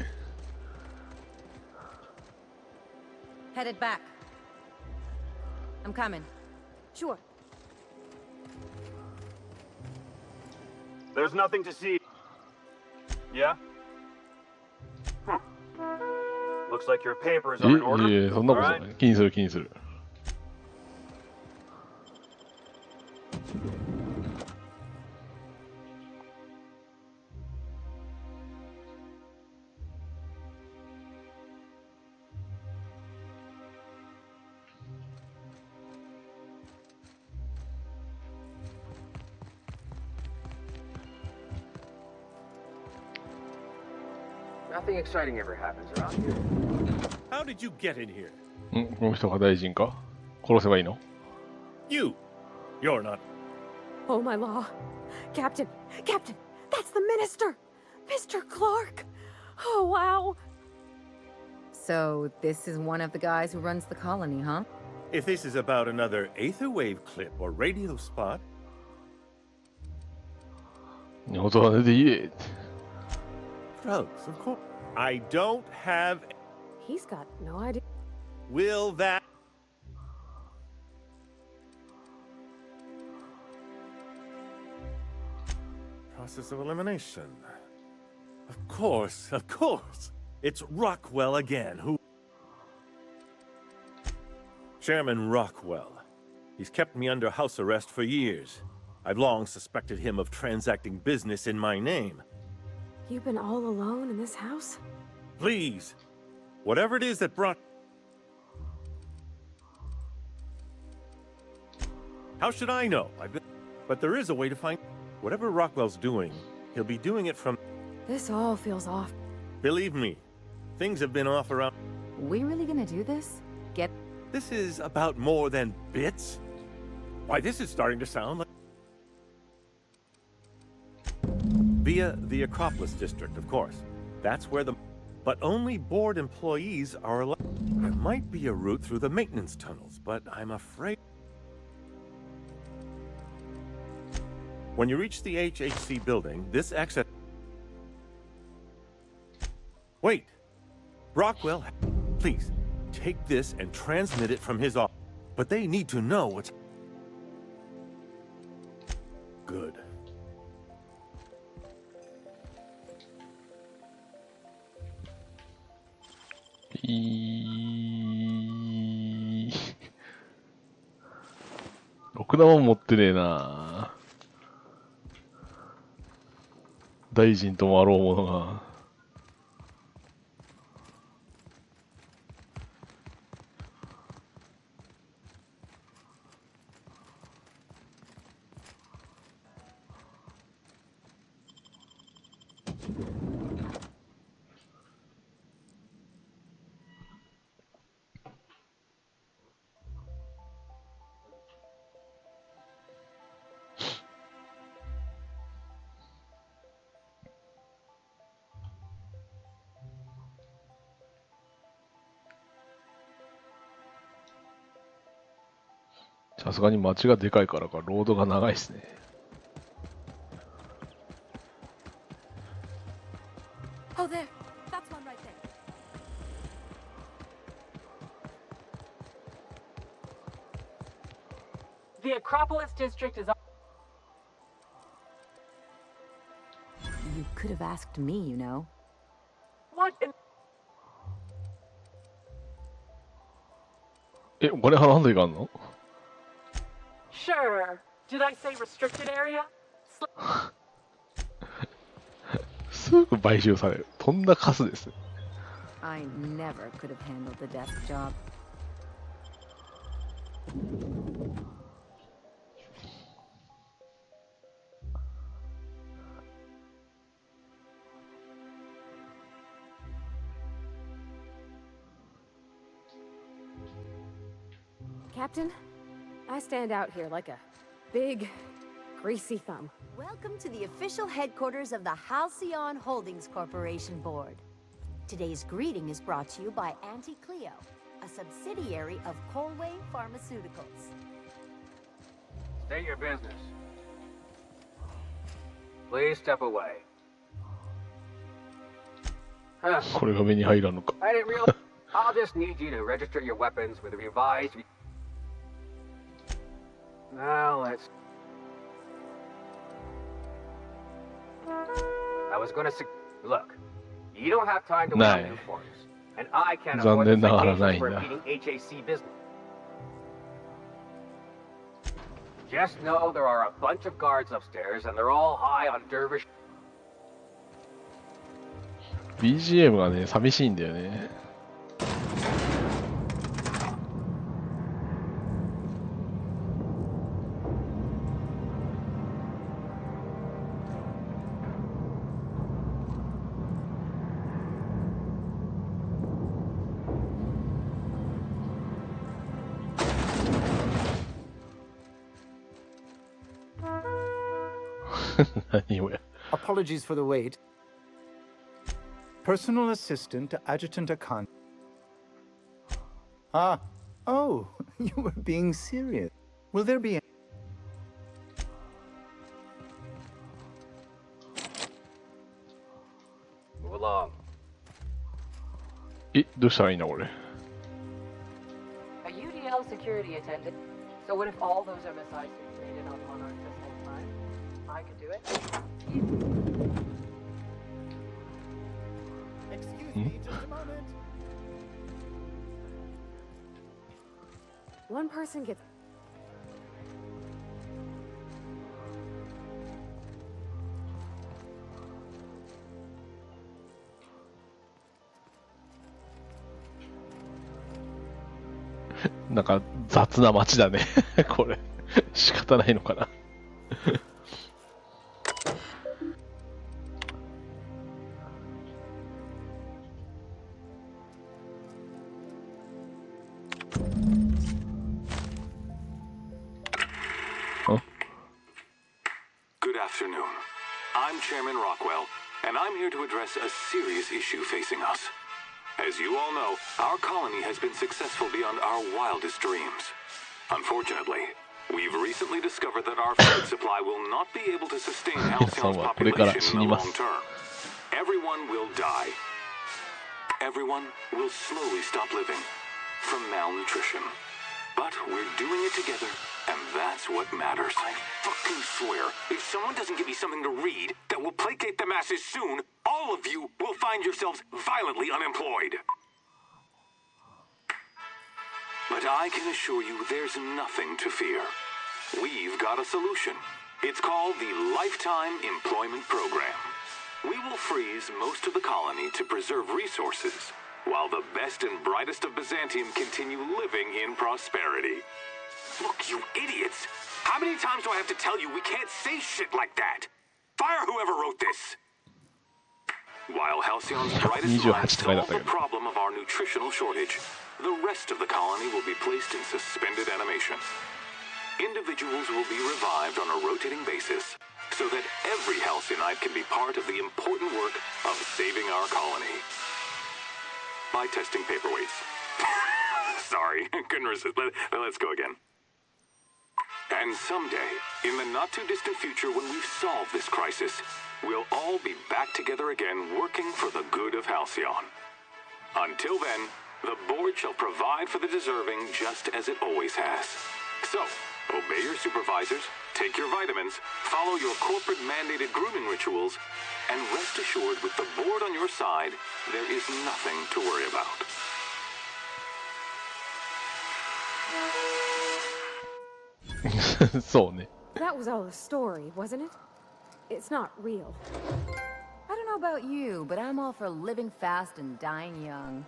B: Headed back. I'm coming.
A: Sure.
N: There's nothing to see. Yeah? Looks like your papers are in order.
D: いえ、そんなことない。気にする気にする。
I: Nothing exciting ever happens around here.
M: How did you get in here?
D: この人が大臣か？殺せばいいの？
M: You! You're not.
A: Oh, my law. Captain! Captain! That's the minister! Mr. Clark! Oh, wow!
B: So, this is one of the guys who runs the colony, huh?
M: If this is about another Aetherwave clip or radio spot.
D: 大人で言え。
M: Drugs, of course. I don't have.
A: He's got no idea.
M: Will that. Process of elimination. Of course, of course. It's Rockwell again, who... Chairman Rockwell. He's kept me under house arrest for years. I've long suspected him of transacting business in my name.
A: You've been all alone in this house?
M: Please. Whatever it is that brought... How should I know? But there is a way to find... Whatever Rockwell's doing, he'll be doing it from...
A: This all feels off.
M: Believe me, things have been off around...
B: We really gonna do this? Get...
M: This is about more than bits. Why, this is starting to sound like... Via the Acropolis District, of course. That's where the... But only board employees are allowed... There might be a route through the maintenance tunnels, but I'm afraid... When you reach the HHC building, this exit... Wait! Rockwell, please, take this and transmit it from his office. But they need to know what's... Good.
D: いい。ろくなもん持ってねえな。大臣ともあろうものが。さすがに街がでかいからか、ロードが長いですね。
K: Oh, there. That's one right there.
F: The Acropolis District is...
B: You could have asked me, you know.
F: What in...
D: え、お金払わんといかんの？
F: Sure. Did I say restricted area?
D: すぐ買収される。とんだカスです。
B: I never could have handled the desk job.
A: Captain, I stand out here like a big, greasy thumb.
O: Welcome to the official headquarters of the Halcyon Holdings Corporation Board. Today's greeting is brought to you by Auntie Cleo, a subsidiary of Colway Pharmaceuticals.
P: State your business. Please step away.
D: これが目に入らんのか。
P: I didn't realize. I'll just need you to register your weapons with a revised. Now let's. I was gonna say, look, you don't have time to wait on new forms, and I can't afford the citations for impeding HAC business. Just know there are a bunch of guards upstairs, and they're all high on dervish.
D: BGM がね、寂しいんだよね。何をや。
Q: Apologies for the wait. Personal assistant to Adjutant Akan. Ah, oh, you were being serious. Will there be...
P: Move along.
D: どうしたらいいのこれ。
R: A UDL security attendant. So what if all those MSIs created on Monarch this whole time? I could do it.
Q: Excuse me, just a moment.
A: One person gets...
D: なんか雑な街だねこれ仕方ないのかな
S: Good afternoon. I'm Chairman Rockwell, and I'm here to address a serious issue facing us. As you all know, our colony has been successful beyond our wildest dreams. Unfortunately, we've recently discovered that our food supply will not be able to sustain Halcyon's population in the long term. Everyone will die. Everyone will slowly stop living from malnutrition. But we're doing it together, and that's what matters. I fucking swear, if someone doesn't give me something to read that will placate the masses soon, all of you will find yourselves violently unemployed. But I can assure you there's nothing to fear. We've got a solution. It's called the Lifetime Employment Program. We will freeze most of the colony to preserve resources, while the best and brightest of Byzantium continue living in prosperity. Look, you idiots! How many times do I have to tell you we can't say shit like that? Fire whoever wrote this! While Halcyon's brightest minds solve the problem of our nutritional shortage, the rest of the colony will be placed in suspended animation. Individuals will be revived on a rotating basis, so that every Halcyon can be part of the important work of saving our colony. By testing paperweights. Sorry, couldn't resist. Let's go again. And someday, in the not-too-distant future when we've solved this crisis, we'll all be back together again working for the good of Halcyon. Until then, the board shall provide for the deserving just as it always has. So, obey your supervisors, take your vitamins, follow your corporate-mandated grooming rituals, and rest assured with the board on your side, there is nothing to worry about.
A: That was all a story, wasn't it? It's not real.
B: I don't know about you, but I'm all for living fast and dying young.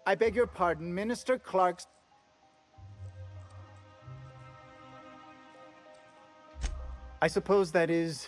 Q: I beg your pardon, Minister Clark's... I suppose that is...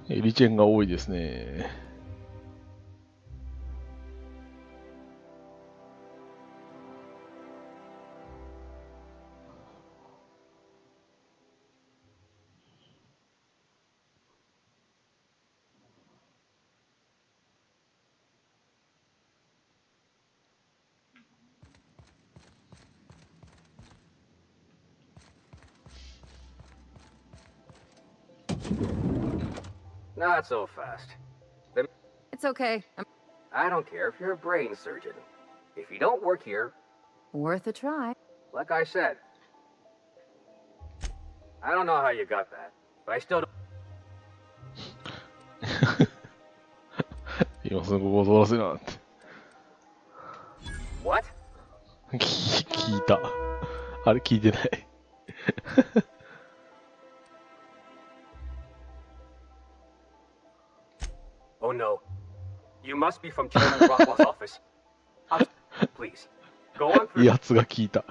D: エリチェンが多いですね。
S: Everyone will be
P: Not so fast.
B: It's okay.
P: I don't care if you're a brain surgeon. If you don't work here...
B: Worth a try.
P: Like I said. I don't know how you got that, but I still don't...
D: 今すぐここ通らせなって。
P: What?
D: 聞いた。あれ聞いてない。
P: Oh no. You must be from Chairman Rockwell's office. Please, go on through.
D: やつが聞いた。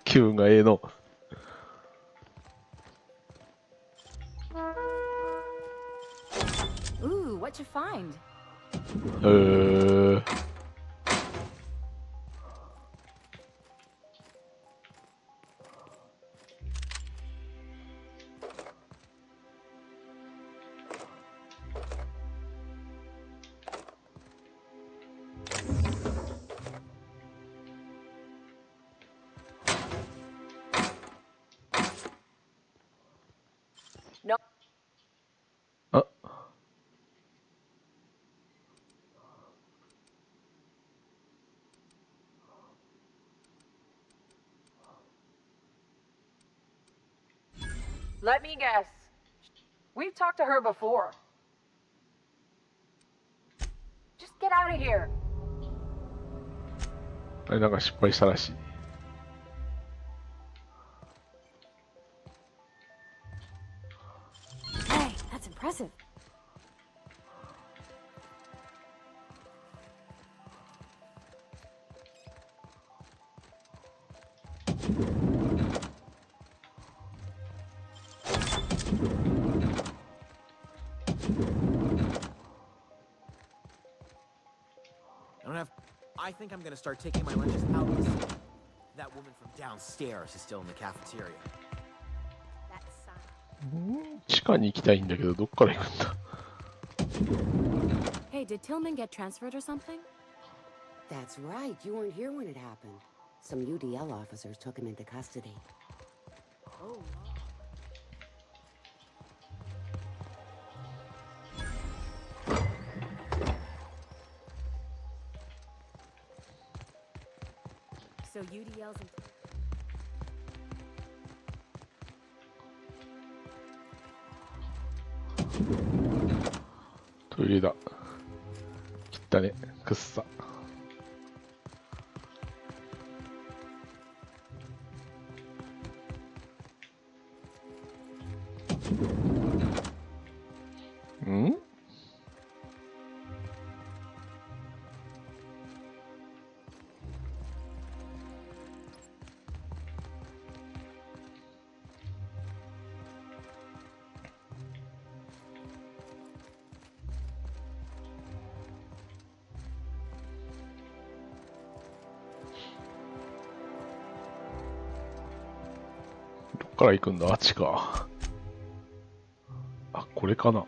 D: 気分がええの。
K: Ooh, what'd you find?
D: あ。
R: Let me guess. We've talked to her before. Just get out of here.
D: あれなんか失敗したらしい。
A: Hey, that's impressive.
T: I think I'm gonna start taking my lunches out. That woman from downstairs is still in the cafeteria.
D: 地下に行きたいんだけど、どっから行くんだ。
G: Hey, did Tillman get transferred or something?
U: That's right. You weren't here when it happened. Some UDL officers took him into custody.
G: Oh. So UDL's in...
D: トイレだ。切ったね。くっさ。ん？どっから行くんだ？あっちか。あ、これかな。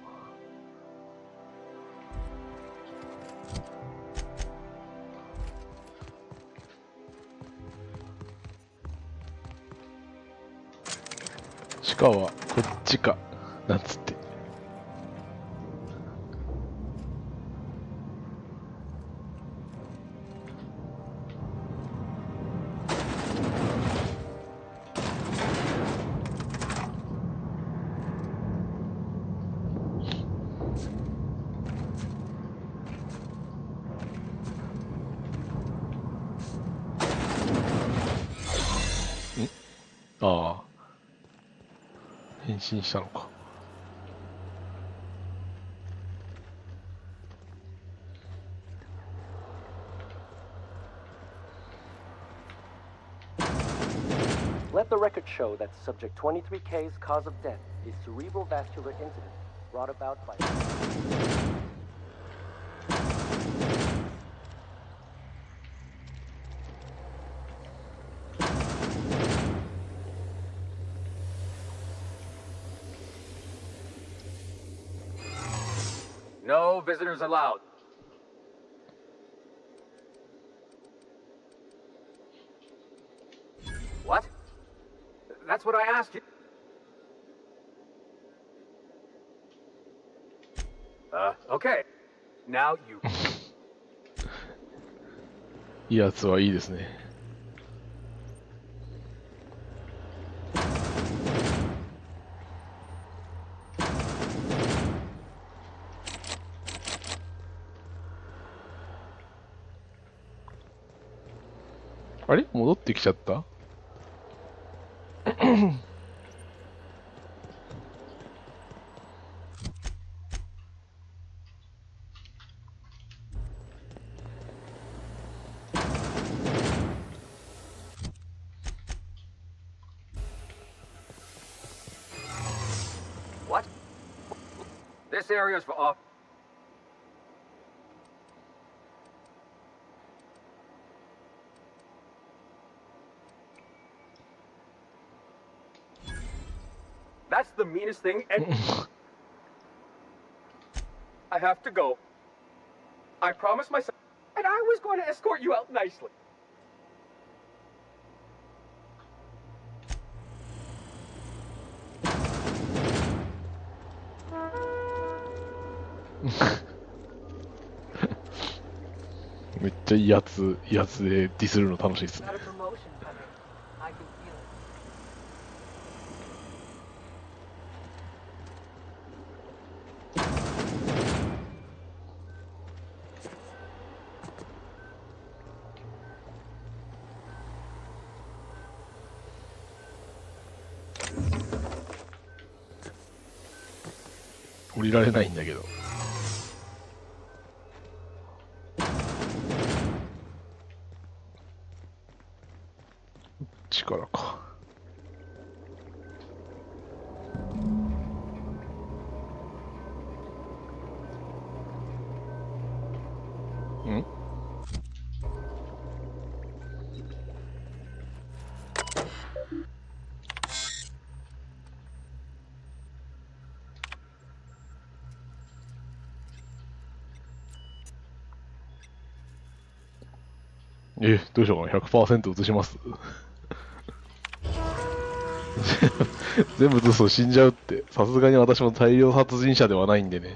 D: 地下はこっちか。なんつって。ああ。変身したのか。
V: Let the record show that Subject 23K's cause of death is cerebral vascular incident brought about by...
P: No visitors allowed. What? That's what I asked you. Okay. Now you.
D: いいやつはいいですね。あれ戻ってきちゃった？What?
P: This area is for off. That's the meanest thing. And I have to go. I promised myself, and I was going to escort you out nicely.
D: めっちゃ威圧でディスるの楽しいですね。
R: Got a promotion coming. I can feel it.
D: 降りられないんだけど。力か。ん？どうしようかな。 100% 移します。全部移すと死んじゃうって。さすがに私も大量殺人者ではないんでね。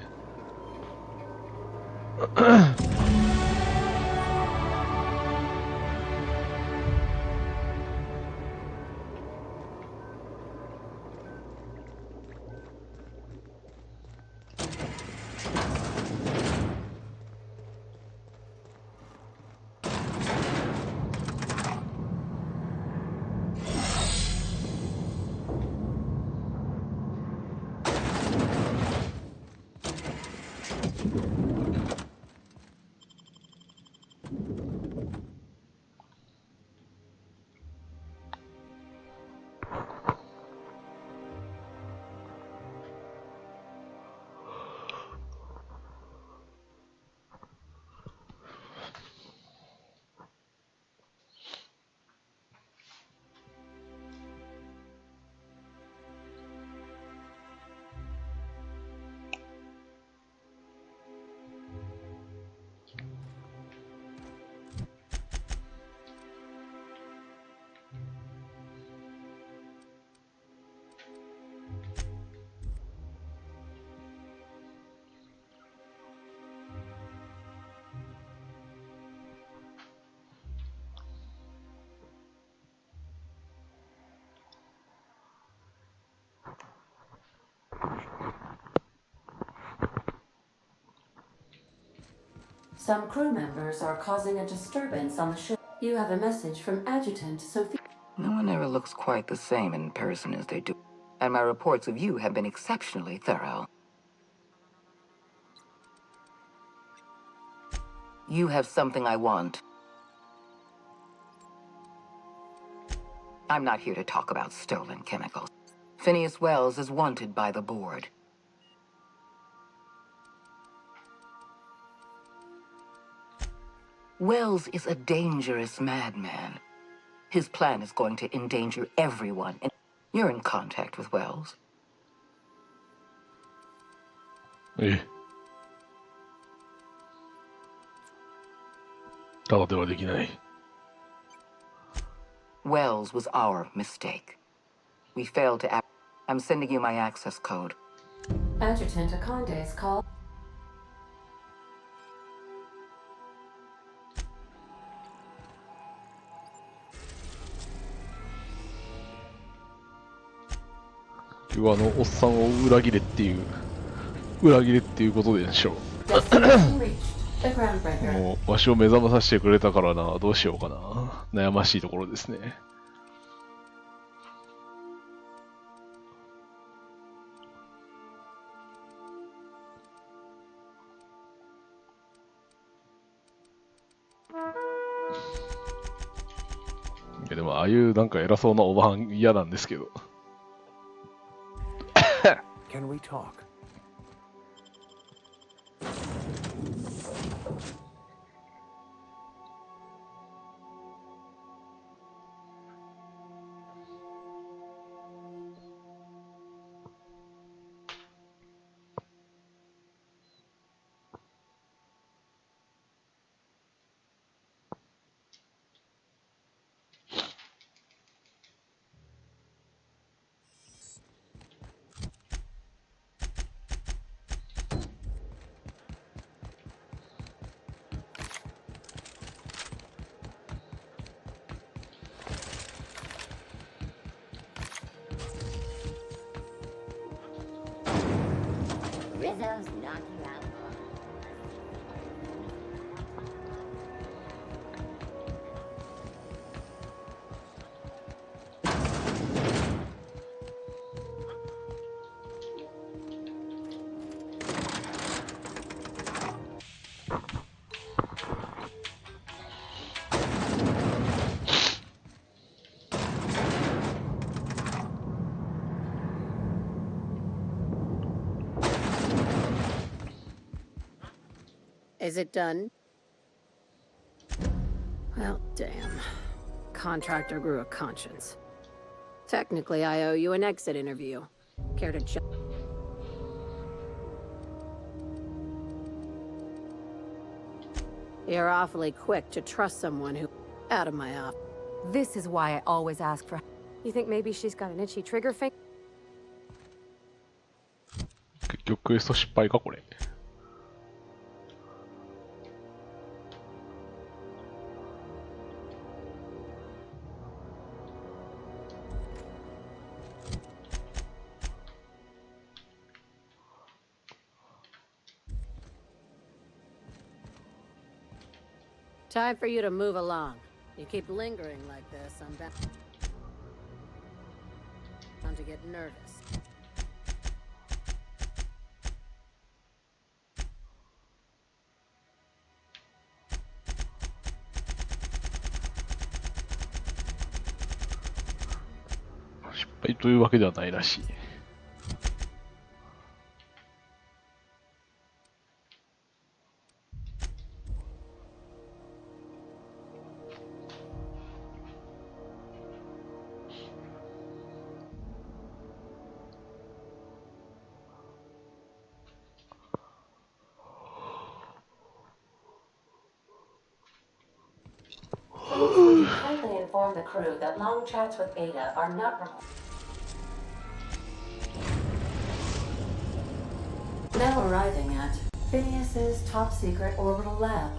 G: Some crew members are causing a disturbance on the ship. You have a message from Adjutant Sophie.
H: No one ever looks quite the same in person as they do. And my reports of you have been exceptionally thorough. You have something I want. I'm not here to talk about stolen chemicals. Phineas Wells is wanted by the board. Wells is a dangerous madman. His plan is going to endanger everyone. You're in contact with Wells.
D: ただではできない。
H: Wells was our mistake. We failed to act. I'm sending you my access code.
G: Adjutant Akonde's call.
D: 局あのおっさんを裏切れっていうことでしょう。
G: Destination reached. The groundbreaker.
D: もうわしを目覚まさせてくれたからな、どうしようかな。悩ましいところですね。いやでもああいうなんか偉そうなおばはん嫌なんですけど。
J: Can we talk?
O: Rizzo's knock you out.
A: Is it done? Well, damn. Contractor grew a conscience. Technically, I owe you an exit interview. Care to jump? You're awfully quick to trust someone who... out of my office.
B: This is why I always ask for...
A: You think maybe she's got an itchy trigger finger?
D: 結局クエスト失敗かこれ。
A: Time for you to move along. You keep lingering like this, I'm bound to get nervous.
D: "失敗というわけではないらしい。
G: Please, would you kindly inform the crew that long chats with Ada are not required. Now arriving at Phineas's top secret orbital lab.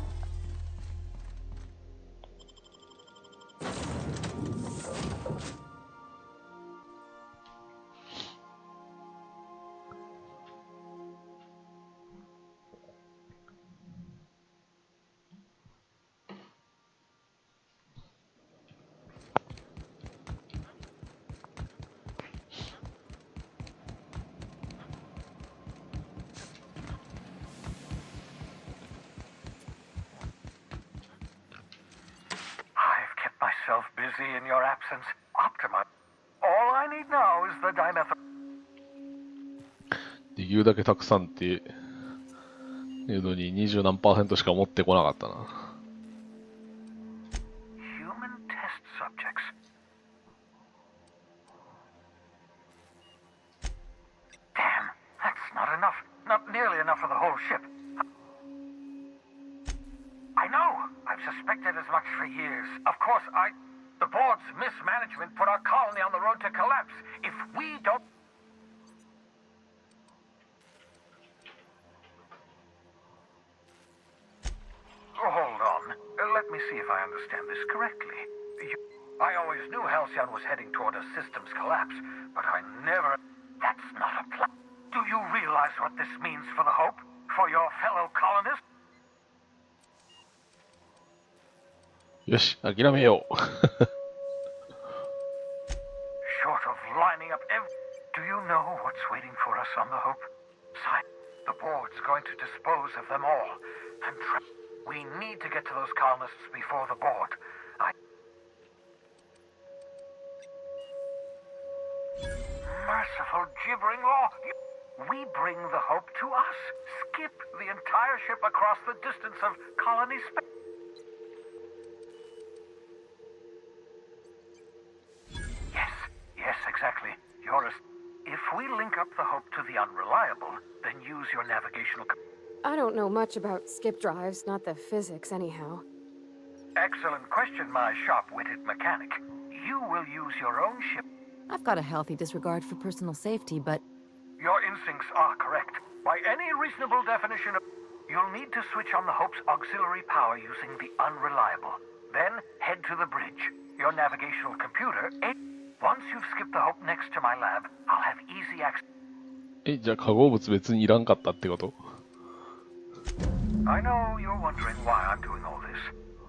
J: Myself busy in your absence. Optima. All I need now is the dimethyl.
D: できるだけたくさんっていうのに20何%しか持ってこなかったな。
J: Human test subjects. Damn, that's not enough. Not nearly enough for the whole ship. I know. I've suspected as much for years. Of course, the board's mismanagement put our colony on the road to collapse. If we don't... Hold on. Let me see if I understand this correctly. I always knew Halcyon was heading toward a systems collapse, but I never... That what this means for the Hope? For your fellow colonists?
D: よし、諦めよう。
J: Short of lining up Do you know what's waiting for us on the Hope? The board's going to dispose of them all. And we need to get to those colonists before the board. Merciful gibbering law! We bring the Hope to us. Skip the entire ship across the distance of colony space. Yes, exactly. If we link up the Hope to the Unreliable, then use your navigational...
A: I don't know much about skip drives, not the physics anyhow.
J: Excellent question, my sharp-witted mechanic. You will use your own ship.
B: I've got a healthy disregard for personal safety, but...
J: Your instincts are correct. By any reasonable definition of... You'll need to switch on the Hope's auxiliary power using the Unreliable. Then head to the bridge. Your navigational computer... Once you've skipped the Hope next to my lab, I'll have easy access.
D: じゃあ化合物別にいらんかったってこと？
J: I know you're wondering why I'm doing all this.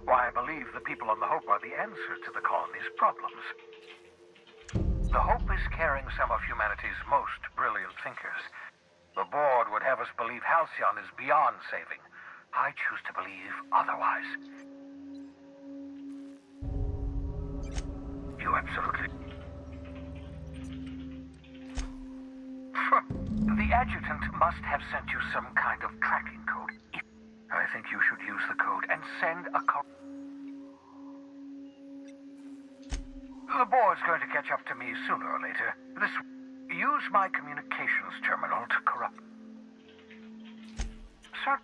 J: Why I believe the people on the Hope are the answer to the colony's problems. The Hope is carrying some of humanity's most brilliant thinkers. The board would have us believe Halcyon is beyond saving. I choose to believe otherwise. You absolutely... The adjutant must have sent you some kind of tracking code. I think you should use the code and send a code. The board's going to catch up to me sooner or later. Use my communications terminal to corrupt. Sir.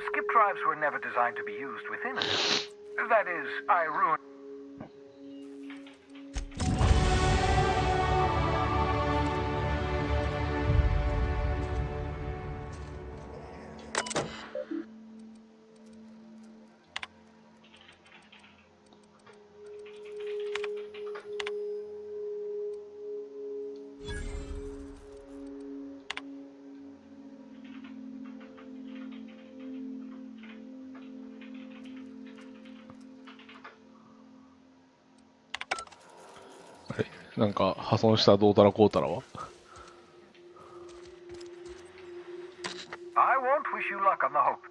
J: Skip drives were never designed to be used within it. That is, I ruined...
D: なんか破損したどうたらこうたらは
J: I won't wish you luck on the Hope.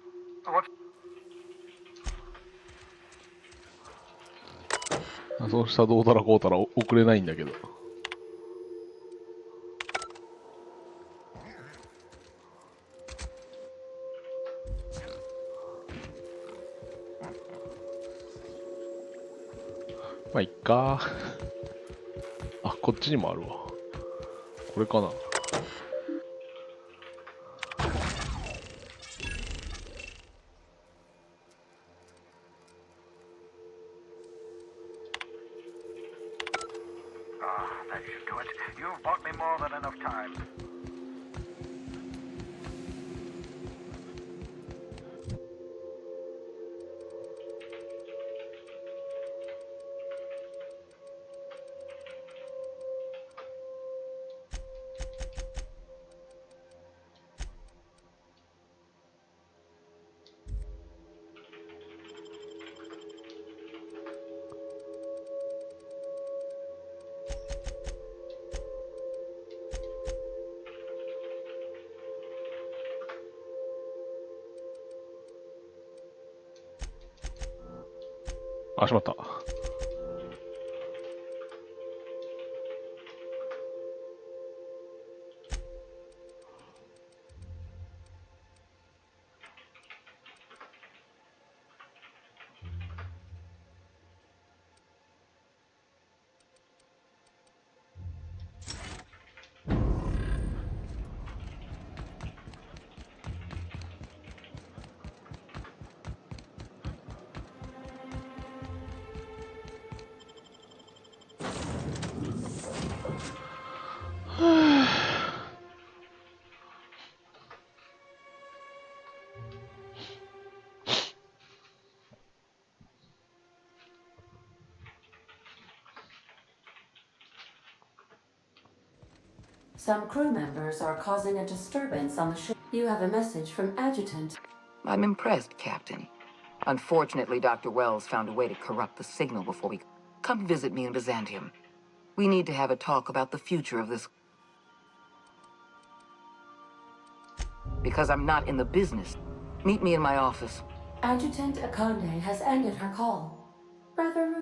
J: What's...
D: 破損したどうたらこうたら送れないんだけど。まあいっか。あ、こっちにもあるわ。これかな。
J: That should do it. You've bought me more than enough time.
D: あ、しまった。
G: Some crew members are causing a disturbance on the ship. You have a message from Adjutant.
H: I'm impressed, Captain. Unfortunately, Dr. Wells found a way to corrupt the signal before we... Come visit me in Byzantium. We need to have a talk about the future of this... Because I'm not in the business. Meet me in my office.
G: Adjutant Akande has ended her call. Rather...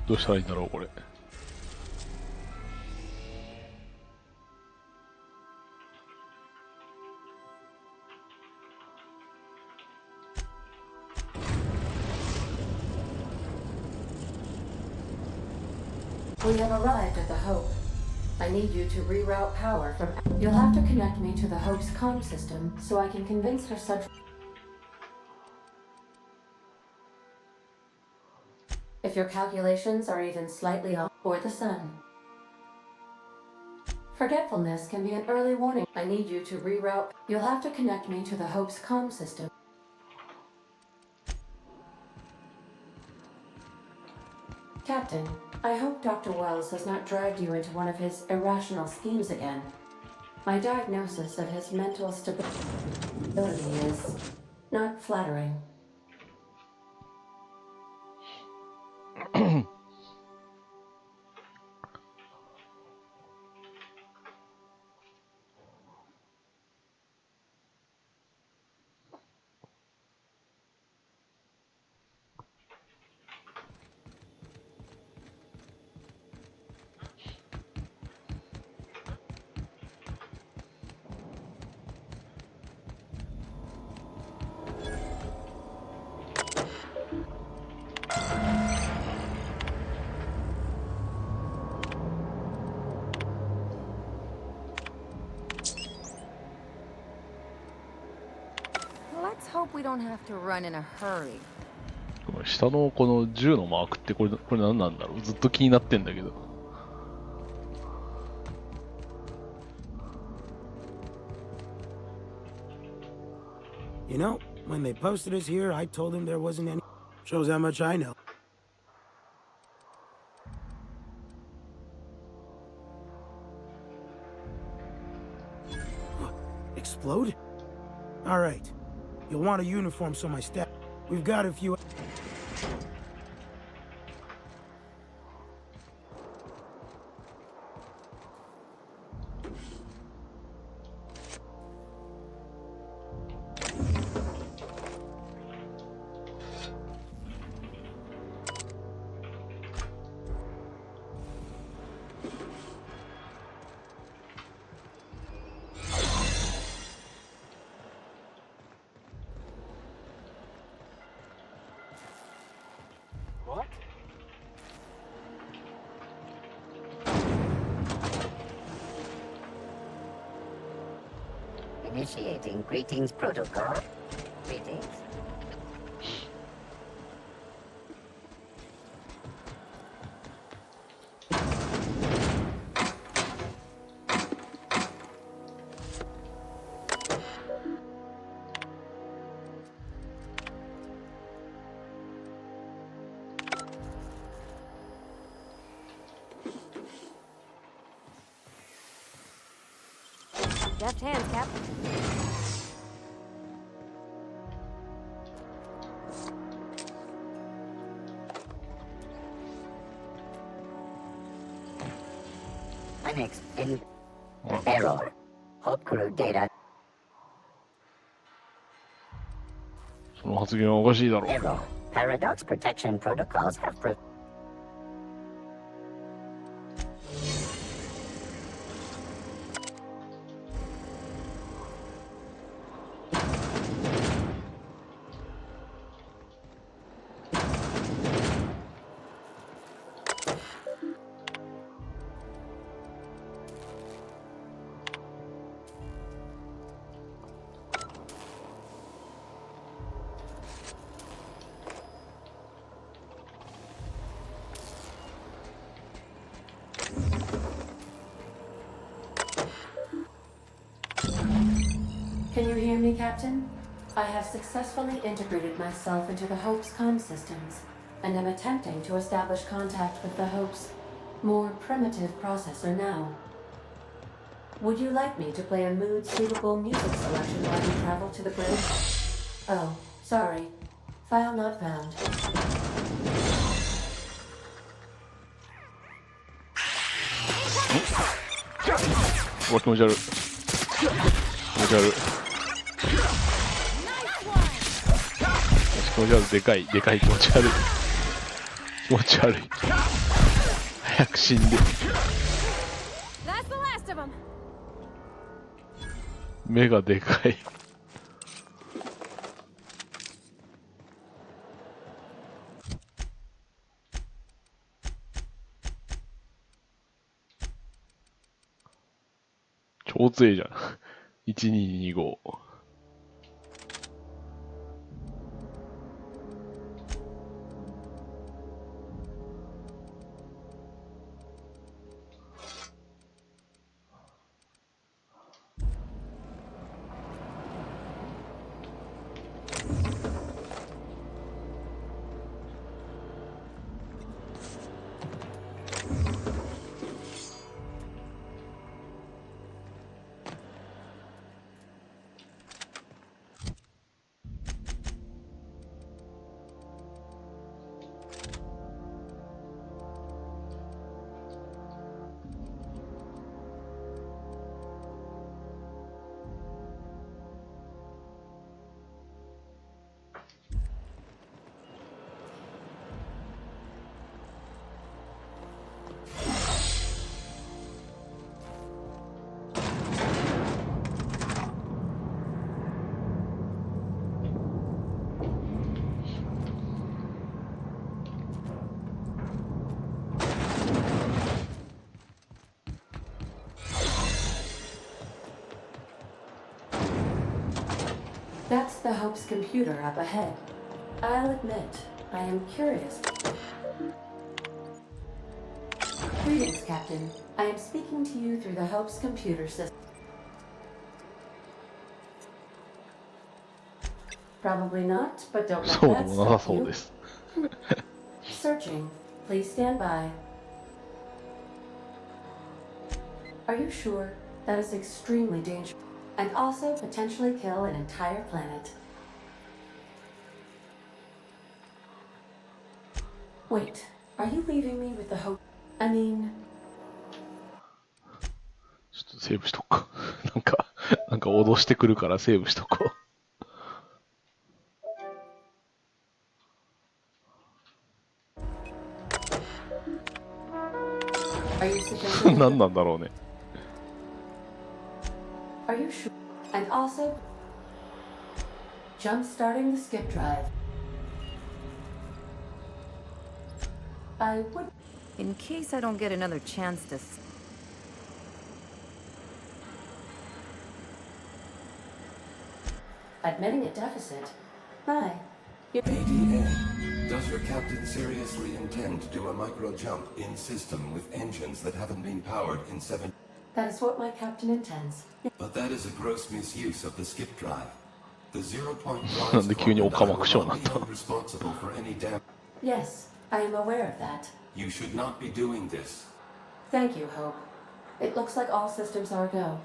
D: どうしたらいいんだろうこれ。
G: We have arrived at the Hope. I need you to reroute power from... You'll have to connect me to the Hope's comm system so I can convince her such... If your calculations are even slightly off, or the sun. Forgetfulness can be an early warning. I need you to reroute... You'll have to connect me to the Hope's comm system. Captain, I hope Dr. Wells has not dragged you into one of his irrational schemes again. My diagnosis of his mental stability is not flattering.
B: Let's hope we don't have to run in a hurry.
D: 下のこの銃のマークってこれ何なんだろう。ずっと気になってんだけど。
C: You know, when they posted us here, I told them there wasn't any. Shows how much I know. Explode? All right. You'll want a uniform so my staff... We've got a few...
I: What?
E: Initiating greetings protocol. Greetings.
A: Deft hands, Cap.
E: Linux in error. Hope crew data.
D: その発言はおかしいだろう。
E: Error. Paradox protection protocols have
G: Can you hear me, Captain? I have successfully integrated myself into the Hope's comm systems, and am attempting to establish contact with the Hope's more primitive processor now. Would you like me to play a mood-suitable music selection while you travel to the bridge? Oh, sorry. File not found.
D: お、気持ち悪い。気持ち悪い。気持ち悪い。でかい、でかい気持ち悪い。気持ち悪い。早く死んで。目がでかい。超強いじゃん。1225。
G: That's the Hope's computer up ahead. I'll admit, I am curious. Greetings, Captain. I am speaking to you through the Hope's computer system. Probably not, but don't let that stop you. Searching. Please stand by. Are you sure? That is extremely dangerous. And also potentially kill an entire planet. Wait, are you leaving me with the Hope? I mean...
D: ちょっとセーブしとこう。なんか脅してくるからセーブしとこう。何なんだろうね。
G: Are you sure? And also, jump-starting the skip drive. I would...
B: In case I don't get another chance to...
G: Admitting a deficit? Hi.
L: ADA, does your captain seriously intend to do a micro-jump in system with engines that haven't been powered in 7...
G: That is what my captain intends.
L: But that is a gross misuse of the skip drive. The 0-point drive
D: なんで急にオカマクションなんだ。
L: responsible for any damage.
G: Yes, I am aware of that.
L: You should not be doing this.
G: Thank you, Hope. It looks like all systems are go.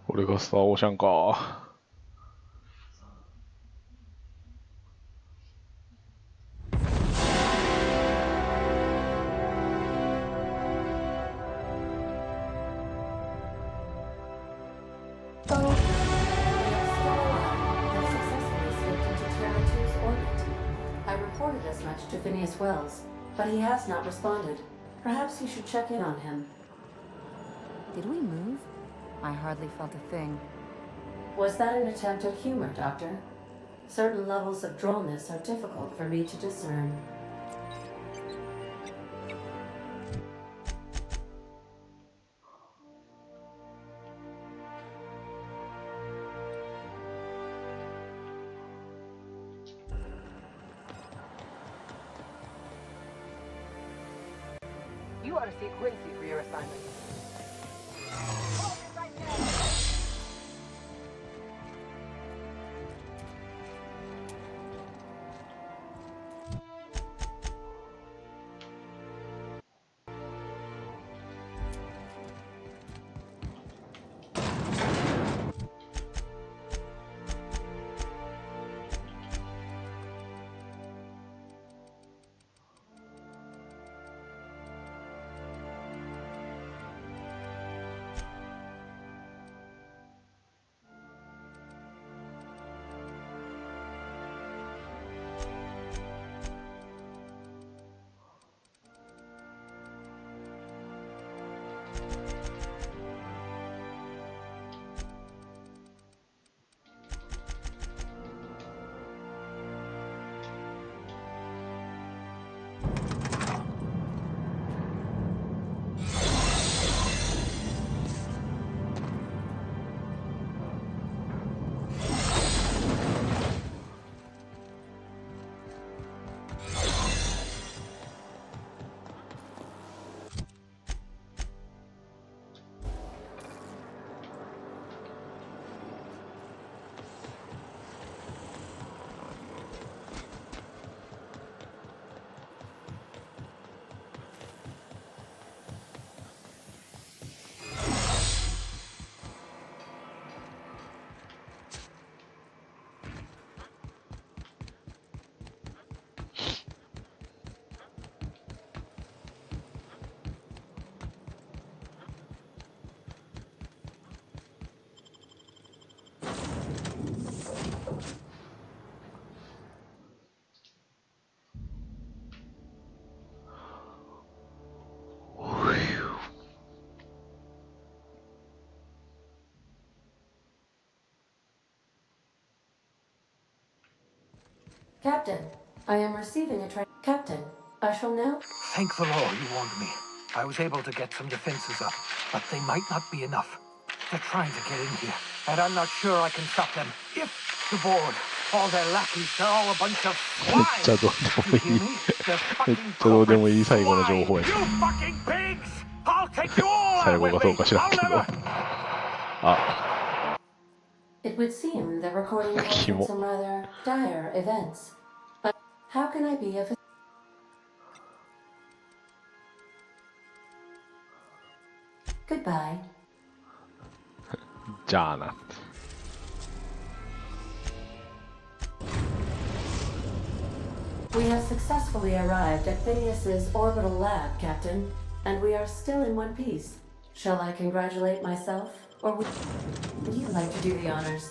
D: これがスターオーシャンか。
G: I reported as much to Phineas Wells, but he has not responded. Perhaps you should check in on him.
B: Did we move? I hardly felt a thing.
G: Was that an attempt at humor, Doctor? Certain levels of drollness are difficult for me to discern.
R: You ought to see Quincy for your assignment.
G: Captain, I am receiving a Captain, I shall now...
J: Thank the Lord you warned me. I was able to get some defenses up, but they might not be enough. They're trying to get in here, and I'm not sure I can stop them. If the board, all their lackeys, they're all a bunch of
D: めっちゃどうでもいい。めっちゃどうでもいい最後の情報や。
J: You fucking pigs! I'll take you all
D: 最
J: out
D: 後
J: with
D: がどう
J: me!
D: か知らんけど。あ、
G: It would seem the recording
D: キモ。
G: contains some rather dire events. But how can I be of... Goodbye.
D: じゃあな。
G: We have successfully arrived at Phineas's orbital lab, Captain, and we are still in one piece. Shall I congratulate myself, or would you like to do the honors?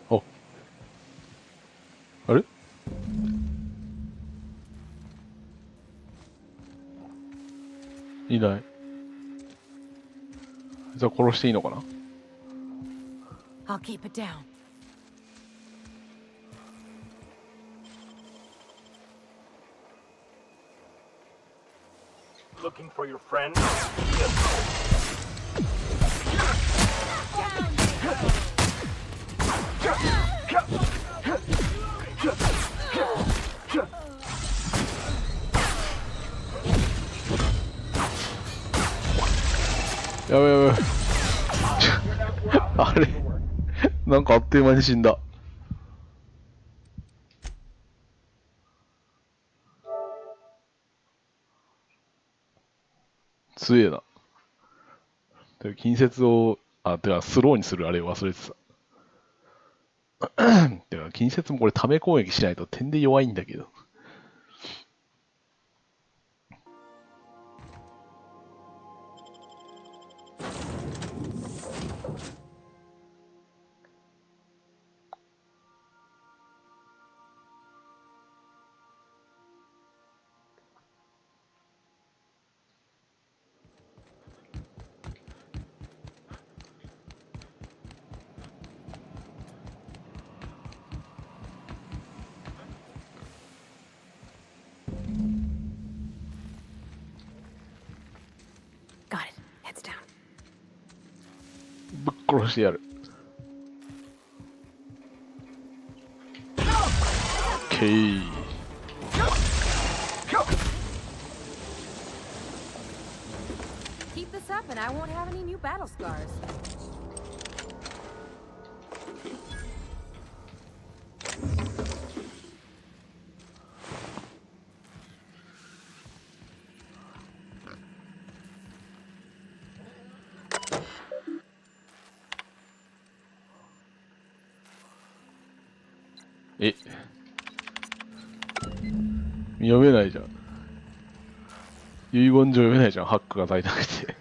D: Oh. あれ？いない。じゃあ殺していいのかな？
B: I'll keep it down.
I: Looking for your friend? Yes.
D: やべやべ。あれなんかあっという間に死んだ。強えな。近接を、あ、てかスローにするあれ忘れてた。てか、近接もこれため攻撃しないと点で弱いんだけど。
A: Got it. Heads down.
D: ぶっ殺してやる。OK。
B: Keep this up and I won't have any new battle scars.
D: Eh. 読めないじゃん。遺言状読めないじゃん、ハックが足りなくて。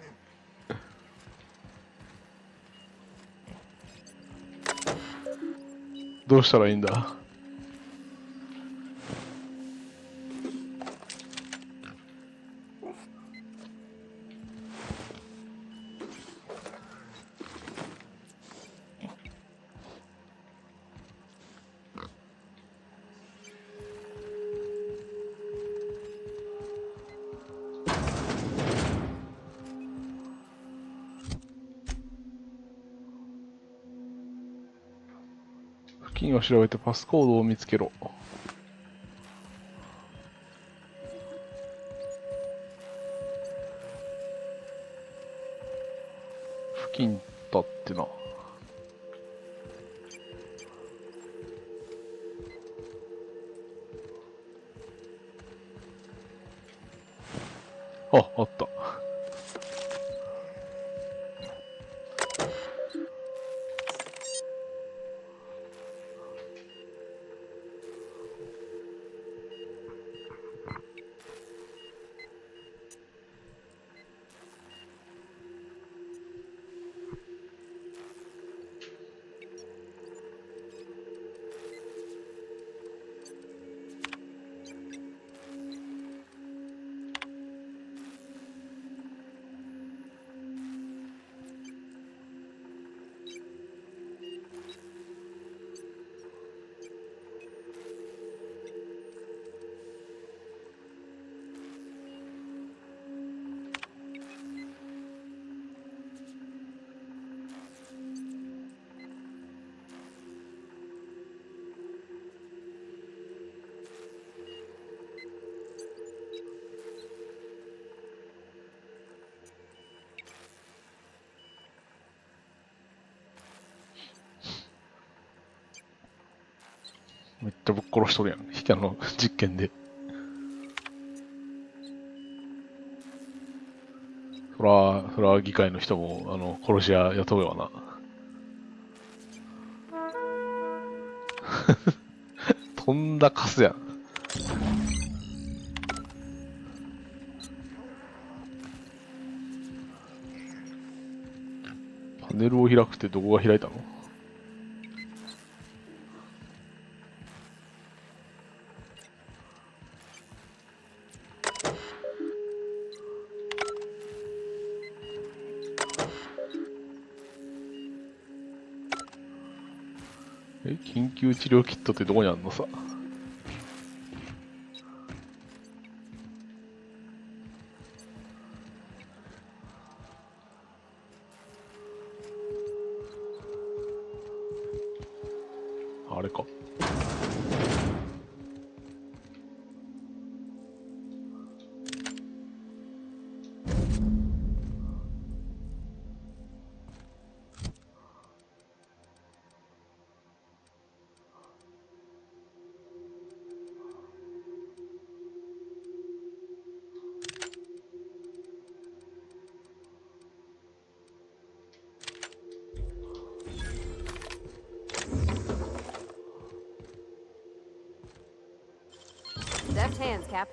D: どうしたらいいんだ。付近を調べてパスコードを見つけろ。付近だってな。あ、あった。めっちゃぶっ殺しとるやん、実験で。そら議会の人も、殺し屋雇うわな。とんだカスやん。パネルを開くってどこが開いたの？緊急治療キットってどこにあんのさ。あれか。
A: Deft hands, Cap.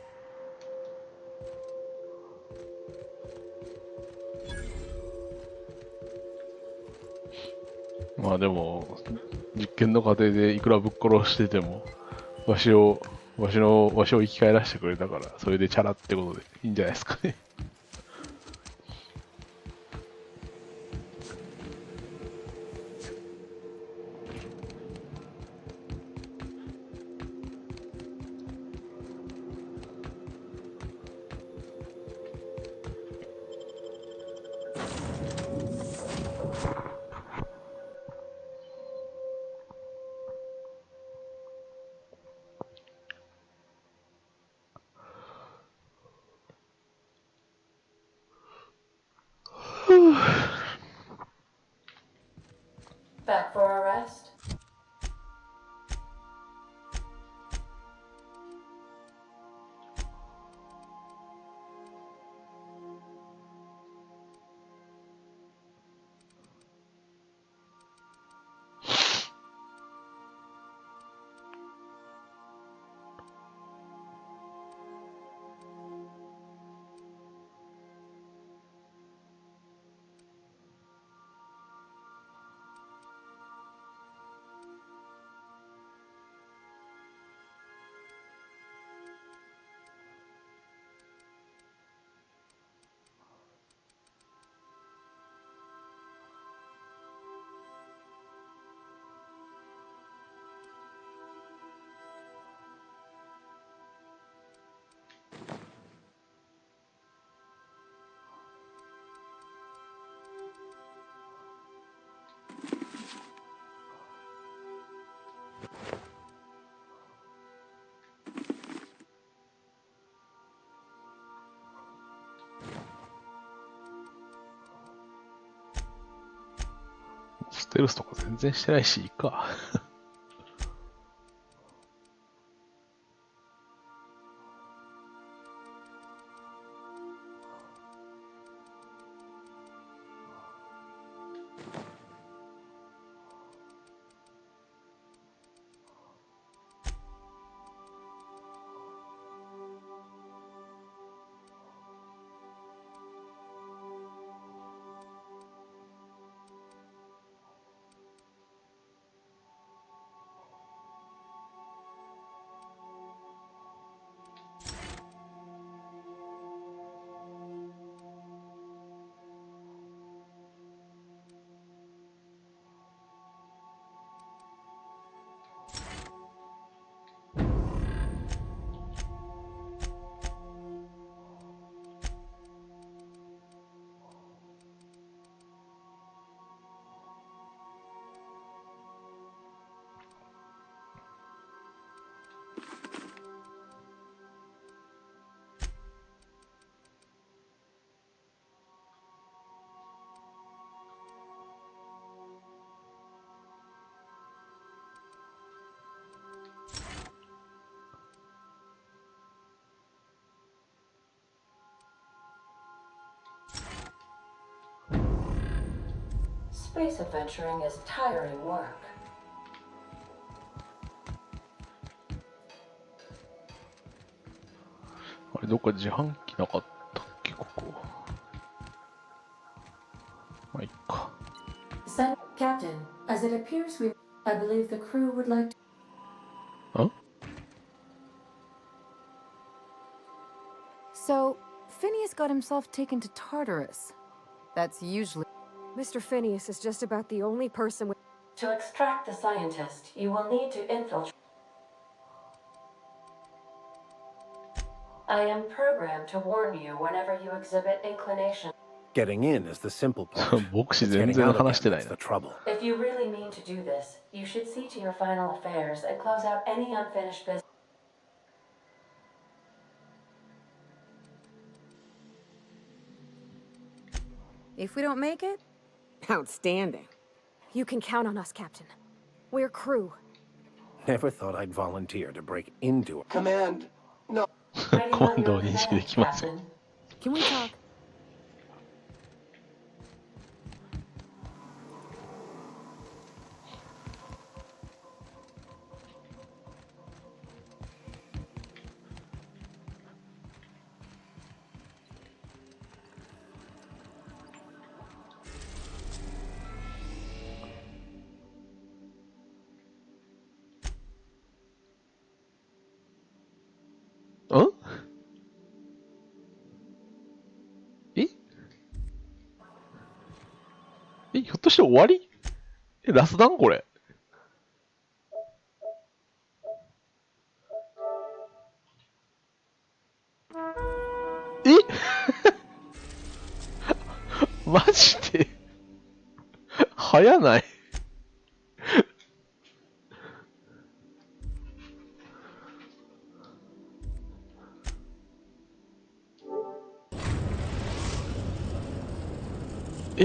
D: まあでも、実験の過程でいくらぶっ殺してても、わしを生き返らせてくれたから、それでチャラってことでいいんじゃないですかね。
G: Back for a rest?
D: 「ステルスとか全然してないしいいか」
G: Space adventuring is tiring work.
D: あれどっか自販機なかったっけここ。まあいっか。
G: Captain, as it appears I believe the crew would like to...
D: Huh?
B: So, Phineas got himself taken to Tartarus. That's usually...
A: Mr. Phineas is just about the only person with...
G: To extract the scientist, you will need to infiltrate... I am programmed to warn you whenever you exhibit inclination.
I: Getting in is the simple part.
D: 牧師全然話してないな。
G: If you really mean to do this, you should see to your final affairs and close out any unfinished business.
B: If we don't make it?
U: Outstanding.
A: You can count on us, Captain. We're crew.
I: Never thought I'd volunteer to break into a
L: Command, no.
D: 今度認識できません。
A: Can we talk?
D: ひょっとして終わり？ラスダンこれ。マジで早ない？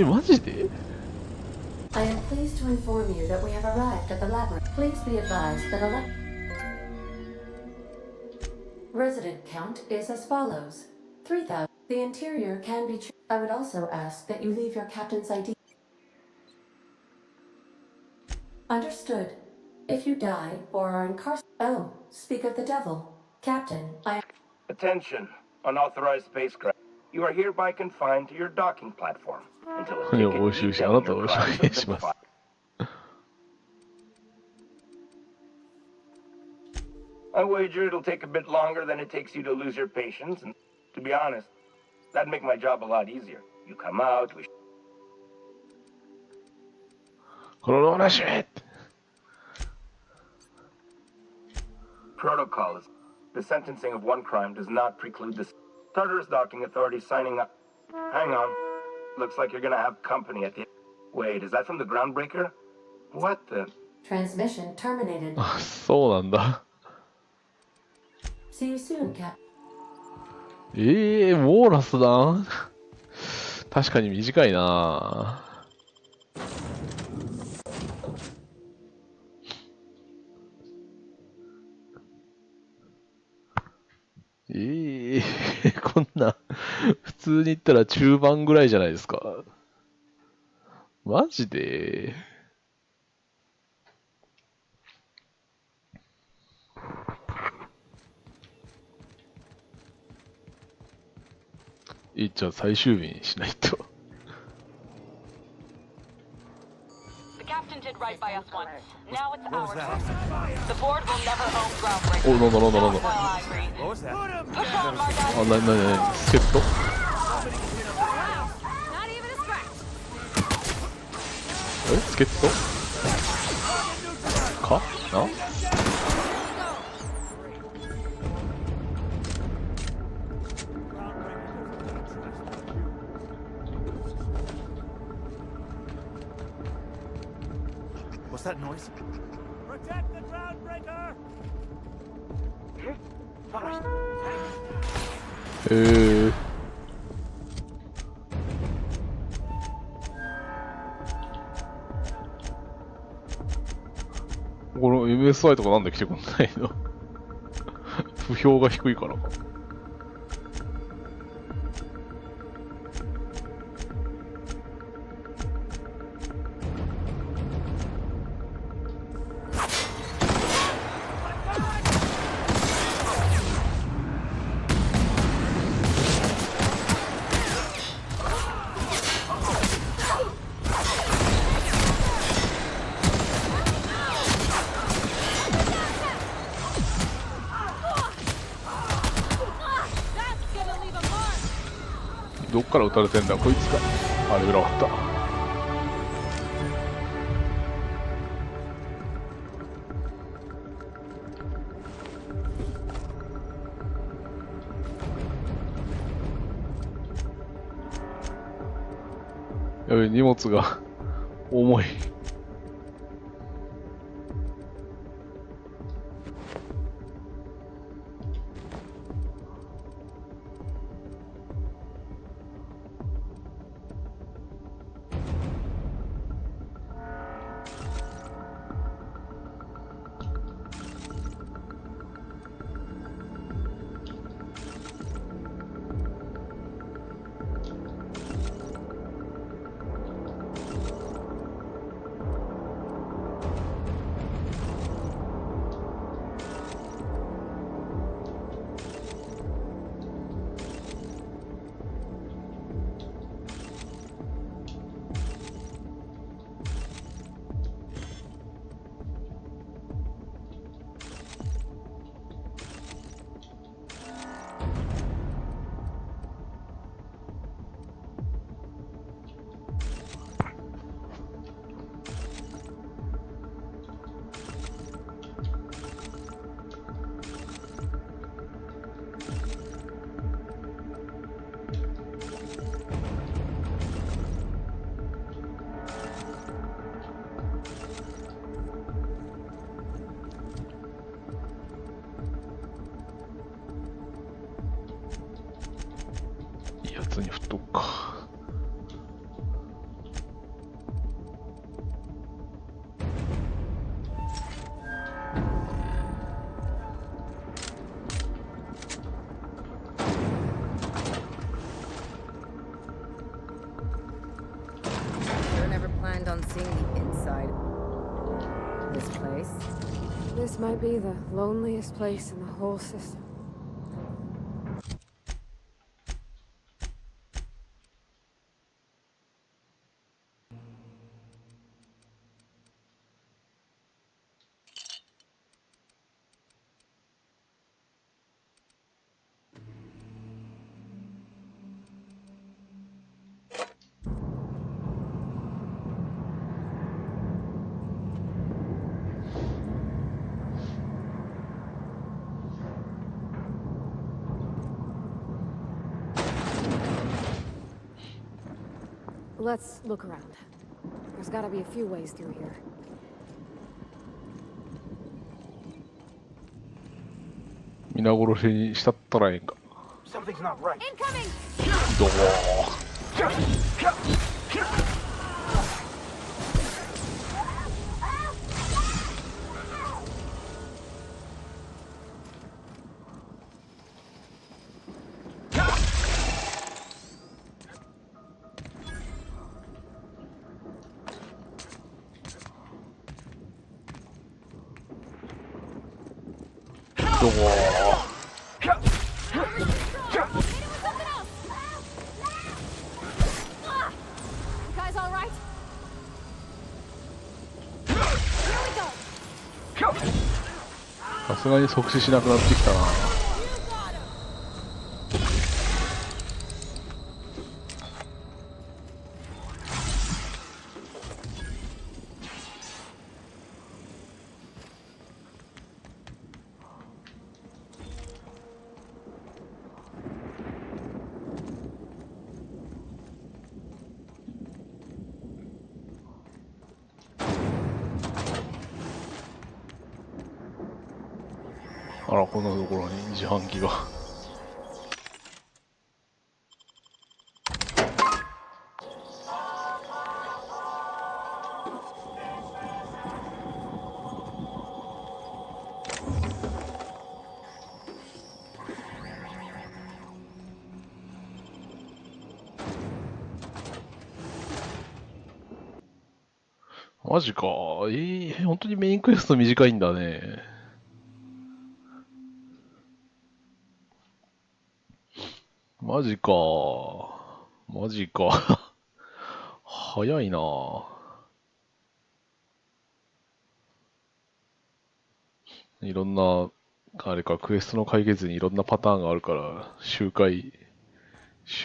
D: マジで？
G: I am pleased to inform you that we have arrived at the labyrinth. Please be advised that resident count is as follows: 3,000. The interior can be. I would also ask that you leave your captain's ID. Understood. If you die or are incarcerated. Oh, speak of the devil, Captain.
I: Attention, unauthorized spacecraft. You are hereby confined to your docking platform until a ticket detailing your crimes has been filed. I wager it'll take a bit longer than it takes you to lose your patience, and to be honest, that'd make my job a lot easier. You come out, we... Protocol is the sentencing of one crime does not preclude the Tartarus docking authority signing up. Hang on. Looks like you're gonna have company at the... Wait, is that from the Groundbreaker? What the...
G: Transmission terminated.
D: そうなんだ。
G: See you soon, Cap.
D: もうラスダン？確かに短いな。こんな普通に言ったら中盤ぐらいじゃないですか。マジで。じゃあ最終日にしないと。
K: Captain did right by us once. Now it's our turn. The board will never own Groundbreaker.
D: Oh, no.
K: What was that? Push on, Margot.
D: 何助っ人？
K: Not even a scratch.
D: 助っ人？かな？
T: What's that noise? Protect the Groundbreaker!
D: Here? この MSI とかなんで来てくんないの？不評が低いからか。どっから撃たれてんだこいつか。あれ裏かった。やべ、荷物が重い。普通に振っとくか。
B: Sure never planned on seeing the inside. This place.
A: This might be the loneliest place in the whole system. Let's look around. There's gotta be a few ways through here.
D: 皆殺しにしたったらええんか。
F: Something's not right.
K: Incoming!
D: どうどう
K: Guys, all right?
D: さすがに即死しなくなってきたな。あら、こんなところに自販機が。マジか。本当にメインクエスト短いんだね。マジか。マジか。早いな。いろんな、あれか、クエストの解決にいろんなパターンがあるから、周回ゲ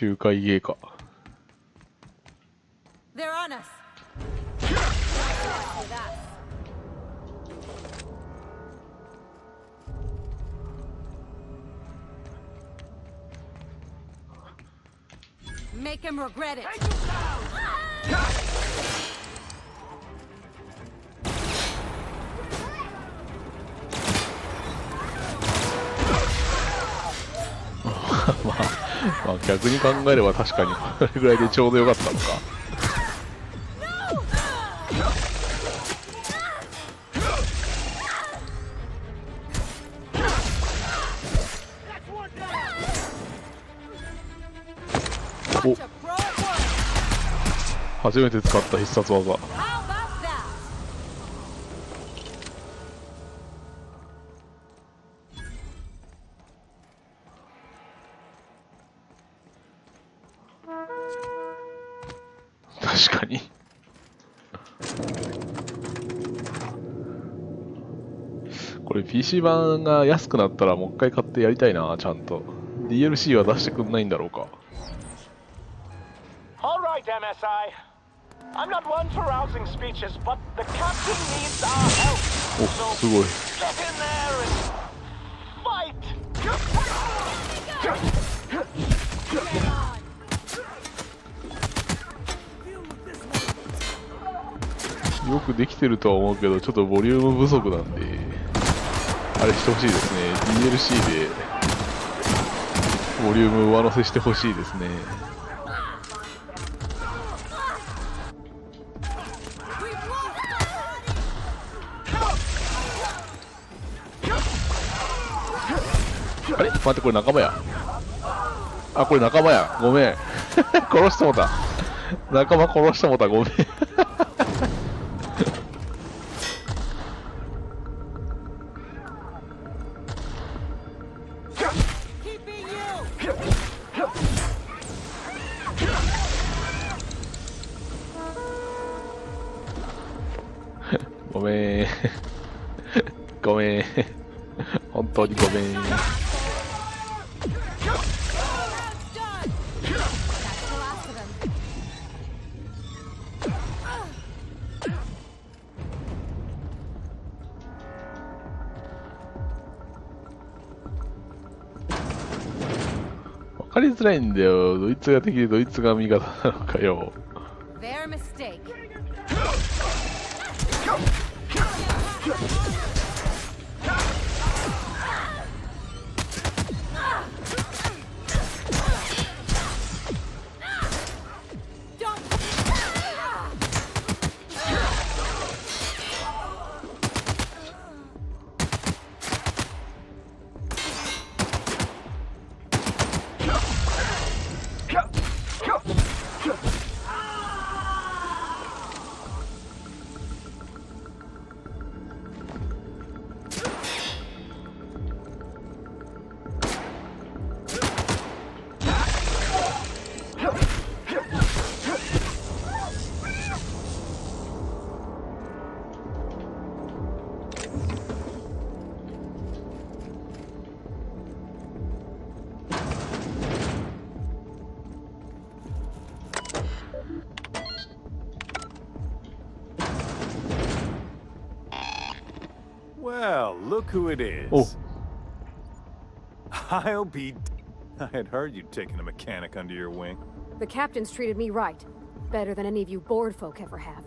D: ーか。
K: They're on us. Make him regret it. Ah!
D: まあ逆に考えれば確かにこれぐらいでちょうどよかったのか。お、初めて使った必殺技。確かにこれ PC 版が安くなったらもう一回買ってやりたいな。ちゃんと DLC は出してくんないんだろうか。
J: Alright, MSI. I'm not one for rousing speeches, but the captain needs our help.
D: Oh, so
J: get in there and fight.
D: よくできてるとは思うけど、ちょっとボリューム不足なんで、あれしてほしいですね。DLC でボリューム上乗せしてほしいですね。あれ待って、これ仲間や。あ、これ仲間や。ごめん。殺してもた。仲間殺してもた。ごめん。ごめん。ごめん。本当にごめん。わかりづらいんだよ。ドイツが敵でドイツが味方なのかよ。
B: Their mistake.
M: Well, look who it is.
D: Oh.
M: I'll be... I had heard you'd taken a mechanic under your wing.
A: The captain's treated me right. Better than any of you bored folk ever have.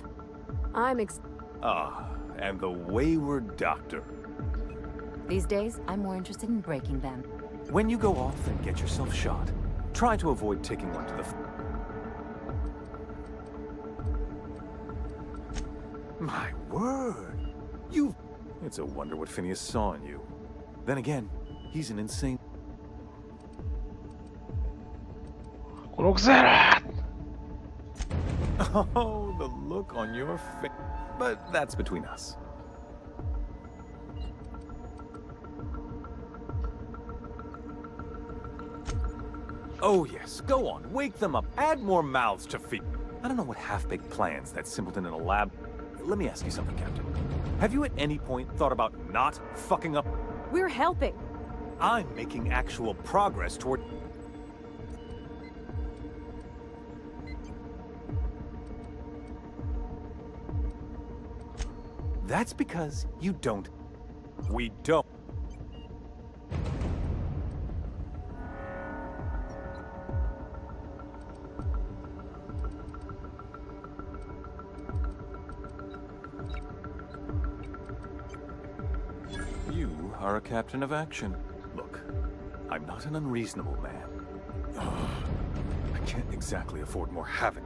A: I'm
M: And the wayward doctor.
B: These days, I'm more interested in breaking them.
M: When you go off and get yourself shot, try to avoid taking one to the... My word! You... It's a wonder what Phineas saw in you. Then again, he's an insane... Oh, the look on your face. But that's between us. Oh yes, go on, wake them up, add more mouths to feed. I don't know what half-baked plans that simpleton in a lab... Let me ask you something, Captain. Have you at any point thought about not fucking up?
A: We're helping.
M: I'm making actual progress toward... That's because you don't. We don't. You are a captain of action. Look, I'm not an unreasonable man. I can't exactly afford more havoc.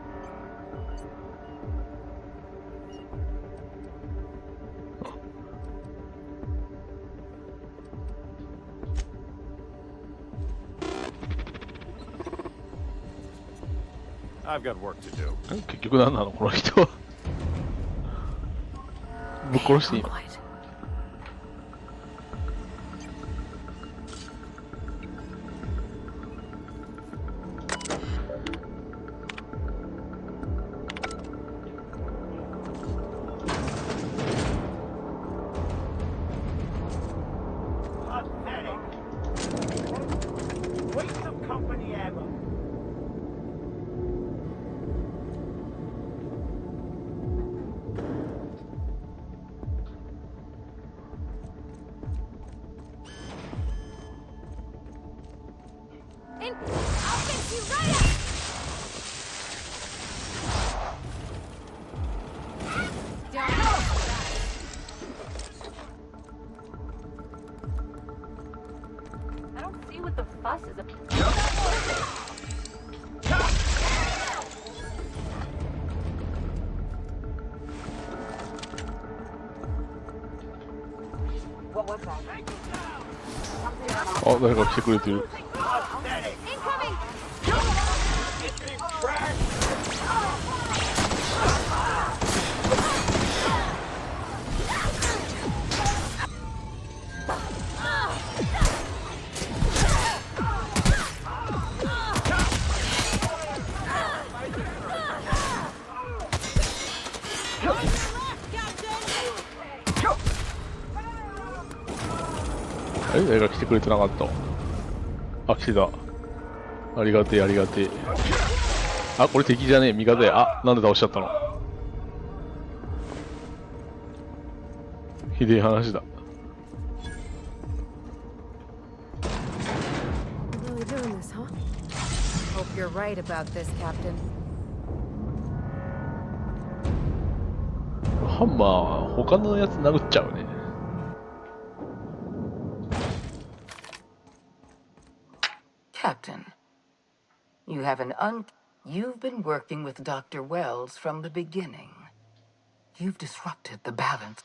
M: I've got work to do.
D: 結局何なのこの人は。ぶっ殺していいの？Waste
F: of company ammo.
K: I'll get you right up!
R: I don't see what the fuss is about.
F: What was that?
D: あ、誰か来てくれてる。誰が来てくれてなかった。あ、来てた。ありがてえ、ありがてえ。あ、これ敵じゃねえ、味方や。あ、なんで倒しちゃったの。ひでえ話だ。
A: Really doing this, huh?
B: Hope you're right about this, Captain.
D: ハンマー、他のやつ殴っちゃうね。
H: Captain, you have You've been working with Dr. Wells from the beginning. You've disrupted the balance.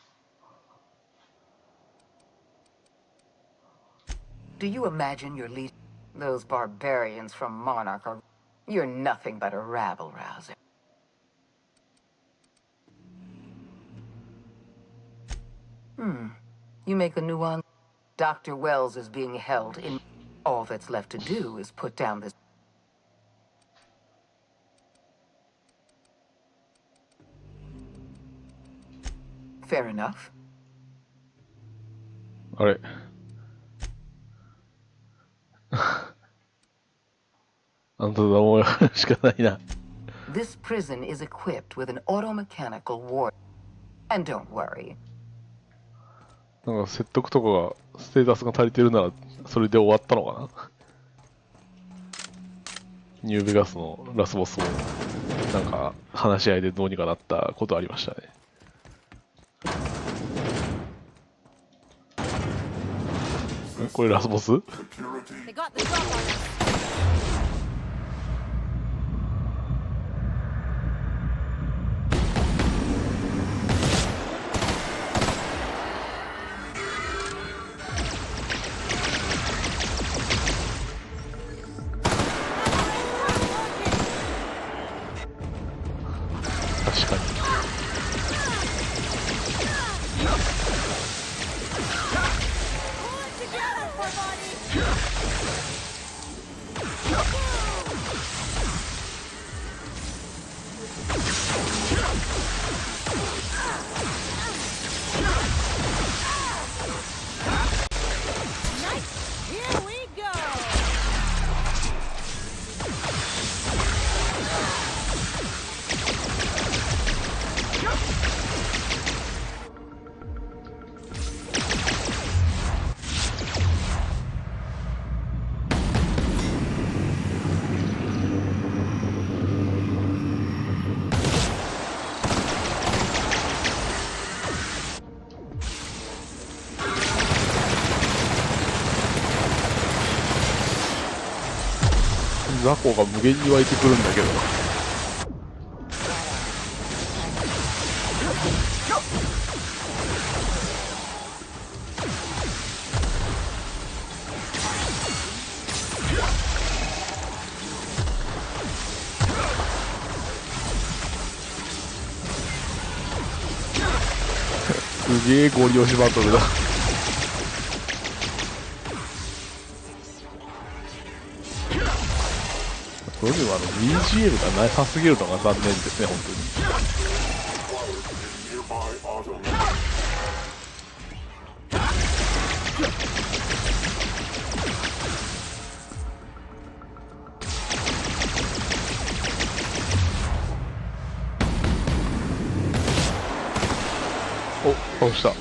H: Do you imagine your lead? Those barbarians from Monarch are... You're nothing but a rabble-rouser. You make a new one? Dr. Wells is being held in... All that's left to do is put down this... Fair enough.
D: あれあんただもうしかないな。
H: This prison is equipped with an automechanical ward. And don't worry.
D: なんか説得とかがステータスが足りてるならそれで終わったのかな。ニューベガスのラスボスもなんか話し合いでどうにかなったことありましたね。これラスボス？
K: They got the drop on us.
D: 雑魚が無限に湧いてくるんだけど。すげえゴリ押しバトルだ。それでもBGM がなさすぎるのが残念ですね、本当に。お、倒した。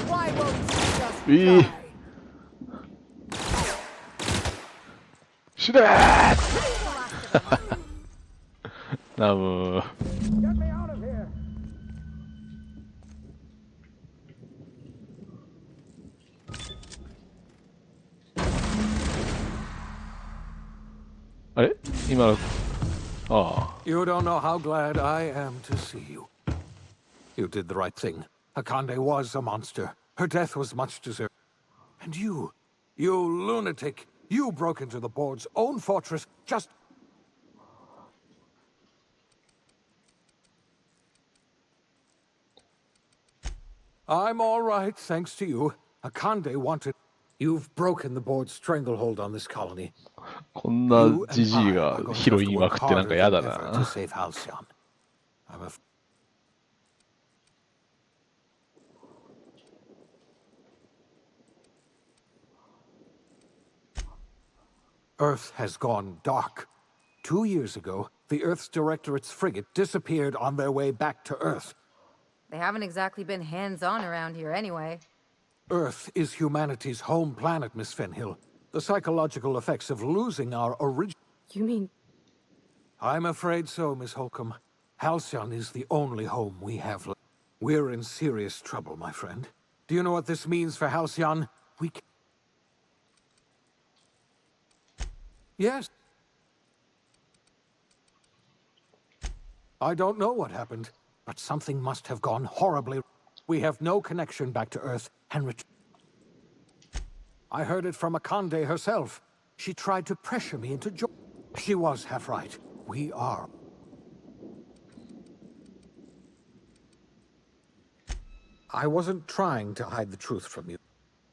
K: Why won't you just
D: 死ねーナムあれ今のああ
J: You don't know how glad I am to see you. You did the right thing. Akande was a monster. Her death was much deserved. And you lunatic, you broke into the board's own fortress just... I'm all right, thanks to you. Akande wanted... You've broken the board's stranglehold on this colony.
D: こんなジジイがヒロイン枠ってなんかやだ
J: to
D: な
J: save Halcyon. Earth has gone dark. 2 years ago, the Earth's Directorate's frigate disappeared on their way back to Earth.
B: They haven't exactly been hands-on around here anyway.
J: Earth is humanity's home planet, Miss Fenhill. The psychological effects of losing our original...
A: You mean...
J: I'm afraid so, Miss Holcomb. Halcyon is the only home we have left. We're in serious trouble, my friend. Do you know what this means for Halcyon? We... Yes. I don't know what happened, but something must have gone horribly. We have no connection back to Earth, and I heard it from Akande herself. She tried to pressure me into She was half right. We are. I wasn't trying to hide the truth from you.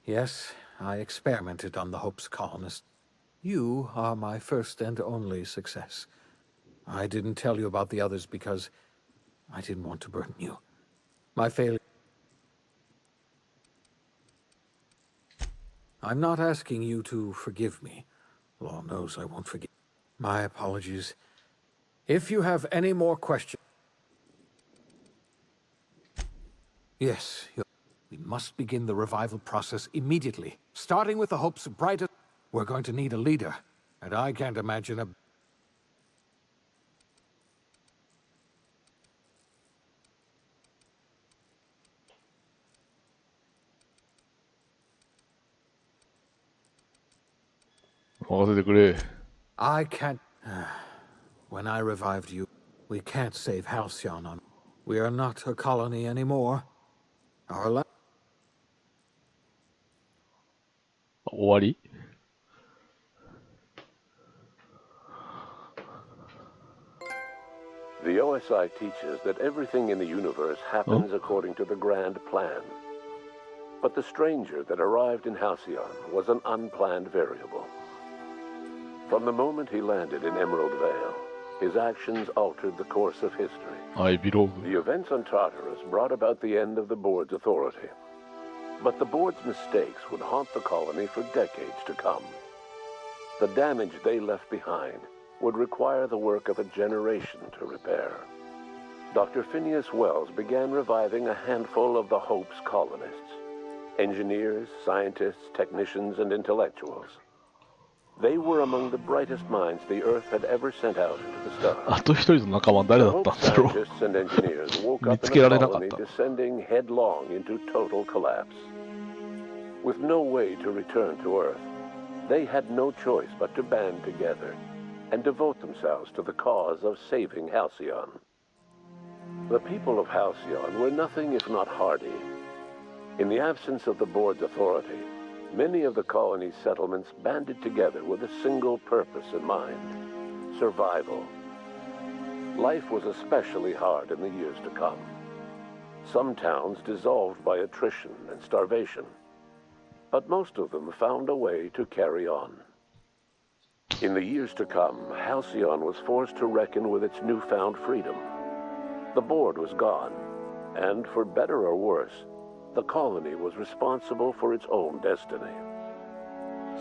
J: Yes, I experimented on the Hope's colonists. You are my first and only success. I didn't tell you about the others because I didn't want to burden you. My failure... I'm not asking you to forgive me. Law knows I won't forgive. My apologies. If you have any more questions... Yes, we must begin the revival process immediately, starting with the Hope's brightest... We're going to need a leader, and I can't imagine a... I can't... When I revived you, we can't save Halcyon on... We are not a colony anymore. Our la...
D: 終わり
N: The OSI teaches that everything in the universe happens according to the grand plan. But the stranger that arrived in Halcyon was an unplanned variable. From the moment he landed in Emerald Vale, his actions altered the course of history. The events on Tartarus brought about the end of the board's authority. But the board's mistakes would haunt the colony for decades to come. The damage they left behind would require the work of a generation to repair. Dr. Phineas Wells began reviving a handful of the Hope's colonists. Engineers, scientists, technicians, and intellectuals. They were among the brightest minds the Earth had ever sent out into the stars.
D: あと一人の仲間は誰だったんだろう
N: Scientists and engineers woke
D: 見
N: up
D: つ
N: in
D: けら
N: a
D: れなかっ
N: colony
D: た
N: descending headlong into total collapse. With no way to return to Earth, they had no choice but to band together and devote themselves to the cause of saving Halcyon. The people of Halcyon were nothing if not hardy. In the absence of the board's authority, many of the colony's settlements banded together with a single purpose in mind: survival. Life was especially hard in the years to come. Some towns dissolved by attrition and starvation, but most of them found a way to carry on. In the years to come, Halcyon was forced to reckon with its newfound freedom. The board was gone, and for better or worse, the colony was responsible for its own destiny.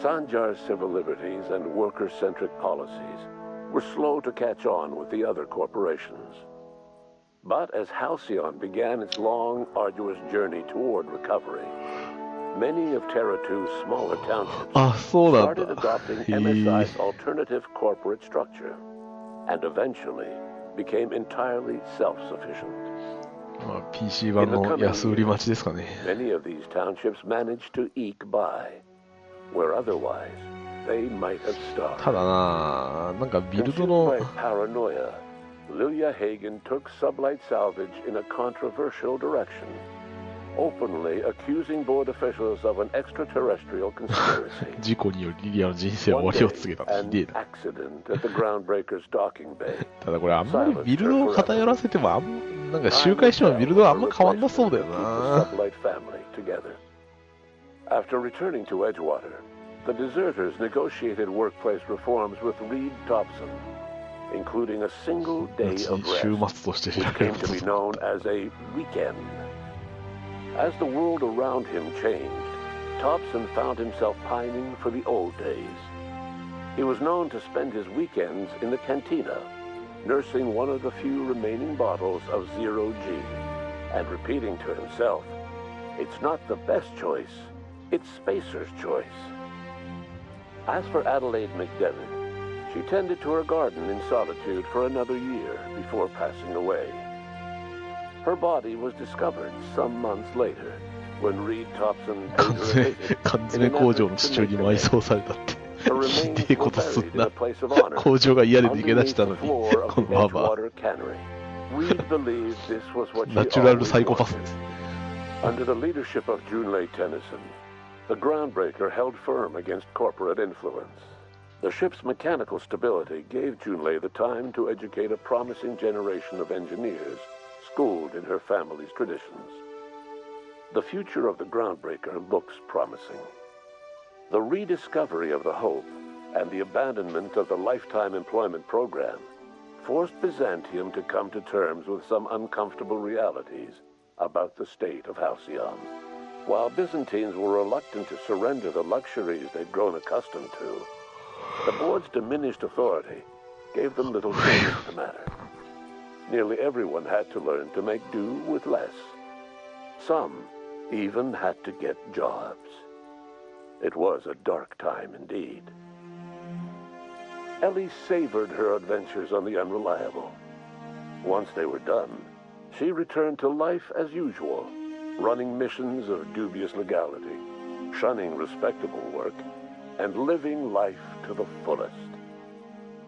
N: Sanjar's civil liberties and worker-centric policies were slow to catch on with the other corporations. But as Halcyon began its long, arduous journey toward recovery, many of Terra 2's smaller townships
D: あ、そうなん
N: started
D: だ。
N: adopting
D: へえ。
N: MSI's alternative corporate structure and eventually became entirely self-sufficient.
D: まあ PC 版の安売り待ちですかね。
N: Many of these townships managed to eke by, where otherwise they might have starved.
D: ただな、なんかビルド
N: Consumed
D: の
N: by paranoia, Lilia Hagen took Sublight Salvage in a controversial direction, openly accusing board officials of an extraterrestrial conspiracy.
D: 事故によりリリアの人生は終わりを告げた。ひでえ
N: An
D: な。
N: accident at the Groundbreaker's docking bay.
D: ただこれあんまりビルドを偏らせてもなんか周回してもビルドはあんま変わんなそうだよな。
N: Sublight family together. After returning to Edgewater, the deserters negotiated workplace reforms with Reed Thompson, including a single day of rest,
D: 週末として知
N: which
D: られ
N: came
D: る
N: to be known as a weekend. As the world around him changed, Thompson found himself pining for the old days. He was known to spend his weekends in the cantina, nursing one of the few remaining bottles of Zero G, and repeating to himself, "It's not the best choice, it's Spacer's choice." As for Adelaide McDevitt, she tended to her garden in solitude for another year before passing away. Her body was discovered some months later when Reed Thompson paid her a visit
D: 缶
N: in
D: 詰
N: an
D: 工場
N: effort
D: の
N: to
D: 地中
N: make
D: に
N: amends.
D: 埋葬されたって
N: Her
D: ひ
N: remains
D: でえ
N: were
D: ことす
N: buried
D: ん
N: in a
D: な
N: place of honor
D: 工場が嫌で逃げ出
N: underneath
D: した
N: the
D: のに
N: floor of
D: こ
N: the
D: のババア
N: Edgewater Cannery. Reed believed this was what she
D: ナチュラル
N: always
D: サイコパス
N: wanted.
D: です
N: Under the leadership of Junlei Tennyson, the Groundbreaker held firm against corporate influence. The ship's mechanical stability gave Junlei the time to educate a promising generation of engineers schooled in her family's traditions. The future of the Groundbreaker looks promising. The rediscovery of the Hope and the abandonment of the lifetime employment program forced Byzantium to come to terms with some uncomfortable realities about the state of Halcyon. While Byzantines were reluctant to surrender the luxuries they'd grown accustomed to, the board's diminished authority gave them little choice in the matter. Nearly everyone had to learn to make do with less. Some even had to get jobs. It was a dark time indeed. Ellie savored her adventures on the Unreliable. Once they were done, she returned to life as usual, running missions of dubious legality, shunning respectable work, and living life to the fullest.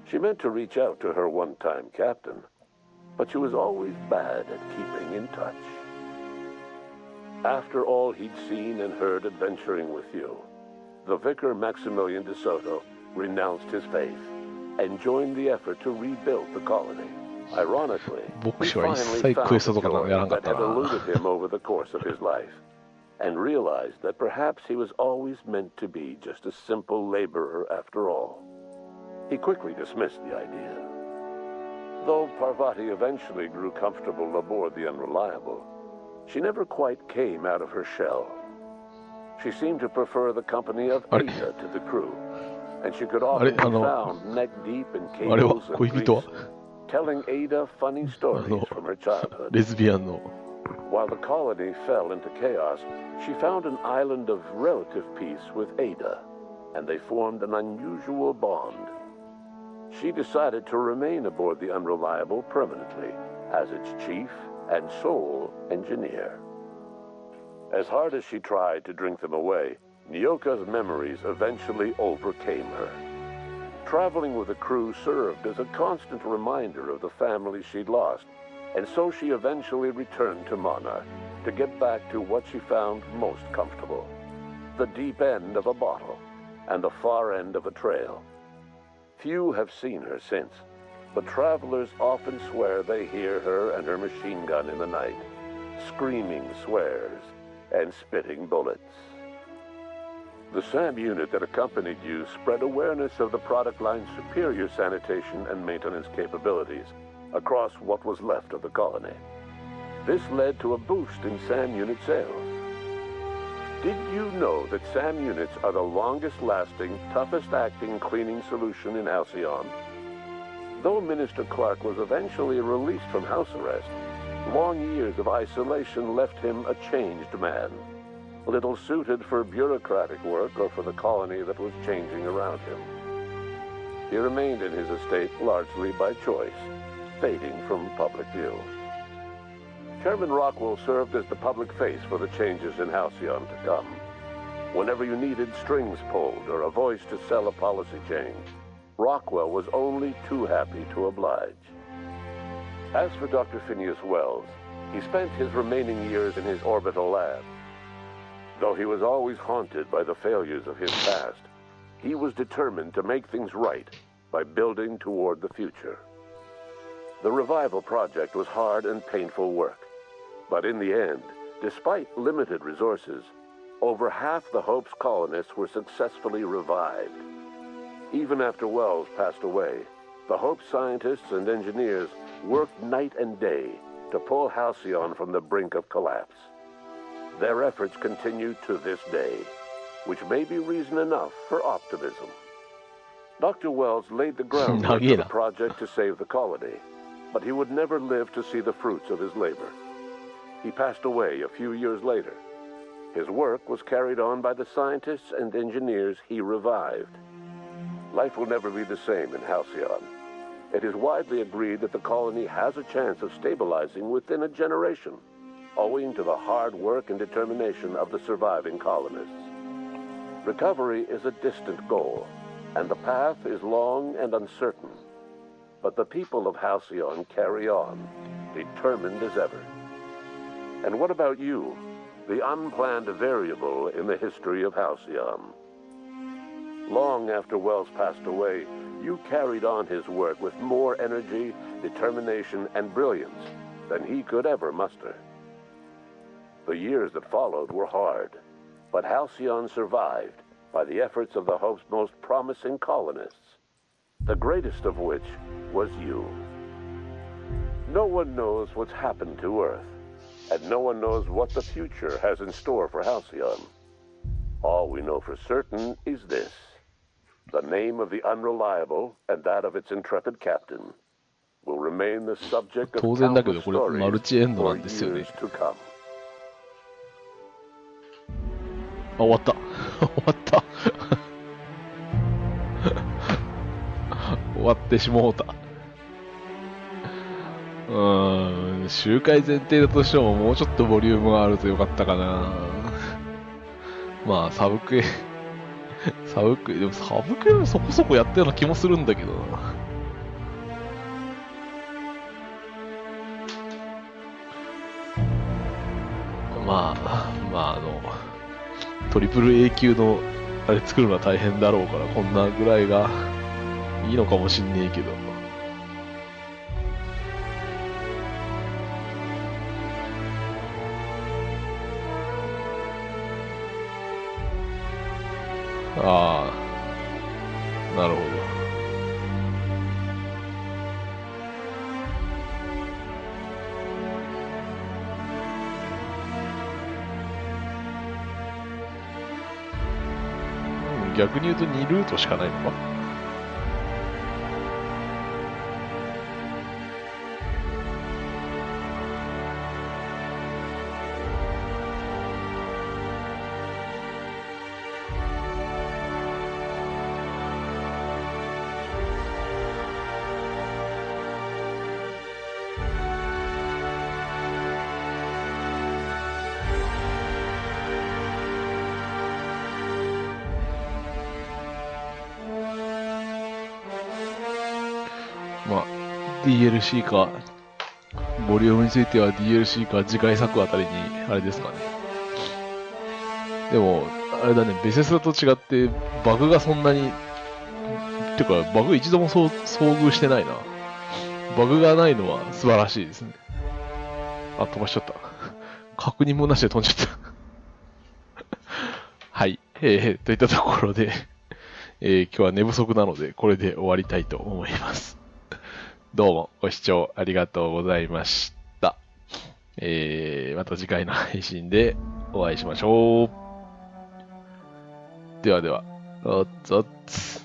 N: She meant to reach out to her one-time captain, but she was always bad at keeping in touch. After all he'd seen and heard adventuring with you, the Vicar Maximilian de Soto renounced his faith and joined the effort to rebuild the colony. Ironically, he
D: 牧師は一
N: finally
D: 切
N: found
D: クエスト
N: the
D: とかやら
N: joy
D: なかっ
N: that
D: た
N: had
D: な
N: eluded him over the course of his life, and realized that perhaps he was always meant to be just a simple laborer after all. He quickly dismissed the idea. Though Parvati eventually grew comfortable aboard the Unreliable, she never quite came out of her shell. She seemed to prefer the company of Ada to the crew, and she could often be found neck-deep in
D: あれは
N: cables and
D: 恋人は
N: grease, telling Ada funny stories from her childhood.
D: レズビアンの
N: While the colony fell into chaos, she found an island of relative peace with Ada, and they formed an unusual bond. She decided to remain aboard the Unreliable permanently as its chief and sole engineer. As hard as she tried to drink them away, Nyoka's memories eventually overcame her. Traveling with the crew served as a constant reminder of the family she'd lost, and so she eventually returned to Monarch to get back to what she found most comfortable: the deep end of a bottle and the far end of a trail. Few have seen her since, but travelers often swear they hear her and her machine gun in the night, screaming swears and spitting bullets. The SAM unit that accompanied you spread awareness of the product line's superior sanitation and maintenance capabilities across what was left of the colony. This led to a boost in SAM unit sales. Did you know that SAM units are the longest-lasting, toughest-acting cleaning solution in Halcyon? Though Minister Clark was eventually released from house arrest, long years of isolation left him a changed man. little suited for bureaucratic work or for the colony that was changing around him. He remained in his estate largely by choice, fading from public view. Chairman Rockwell served as the public face for the changes in Halcyon to come. Whenever you needed strings pulled or a voice to sell a policy change, Rockwell was only too happy to oblige. As for Dr. Phineas Wells, he spent his remaining years in his orbital lab. Though he was always haunted by the failures of his past, he was determined to make things right by building toward the future. The revival project was hard and painful work, but in the end, despite limited resources, over half the Hope's colonists were successfully revived. Even after Wells passed away, the Hope scientists and engineers worked night and day to pull Halcyon from the brink of collapse. Their efforts continue to this day, which may be reason enough for optimism. Dr. Wells laid the groundwork for the project to save the colony, but he would never live to see the fruits of his labor. He passed away a few years later. His work was carried on by the scientists and engineers he revived. Life will never be the same in Halcyon. It is widely agreed that the colony has a chance of stabilizing within a generation, owing to the hard work and determination of the surviving colonists. Recovery is a distant goal, and the path is long and uncertain. But the people of Halcyon carry on, determined as ever. And what about you, the unplanned variable in the history of Halcyon? Long after Wells passed away, you carried on his work with more energy, determination, and brilliance than he could ever muster. The years that followed were hard, but Halcyon survived by the efforts of the Hope's most promising colonists, the greatest of which was you. No one knows what's happened to Earth, and no one knows what the future has in store for Halcyon. All we know for certain is this: the name of the Unreliable and that of its intrepid captain will remain the subject of countless stories for years to come.
D: あ、終わった。終わった。終わってしもうた。周回前提だとしてももうちょっとボリュームがあるとよかったかな。まあ、サブクエ、でもサブクエそこそこやったような気もするんだけどな。トリプル A 級のあれ作るのは大変だろうから、こんなぐらいがいいのかもしんねえけど。ああ、なるほど。逆に言うと2ルートしかないのか。DLC か、ボリュームについては DLC か次回作あたりに、あれですかね。でも、あれだね、ベセスダと違って、バグがそんなに、てか、バグ一度も遭遇してないな。バグがないのは素晴らしいですね。あ、飛ばしちゃった。確認もなしで飛んじゃった。はい。といったところで、今日は寝不足なので、これで終わりたいと思います。どうもご視聴ありがとうございました。また次回の配信でお会いしましょう。ではでは、おっつおっつ。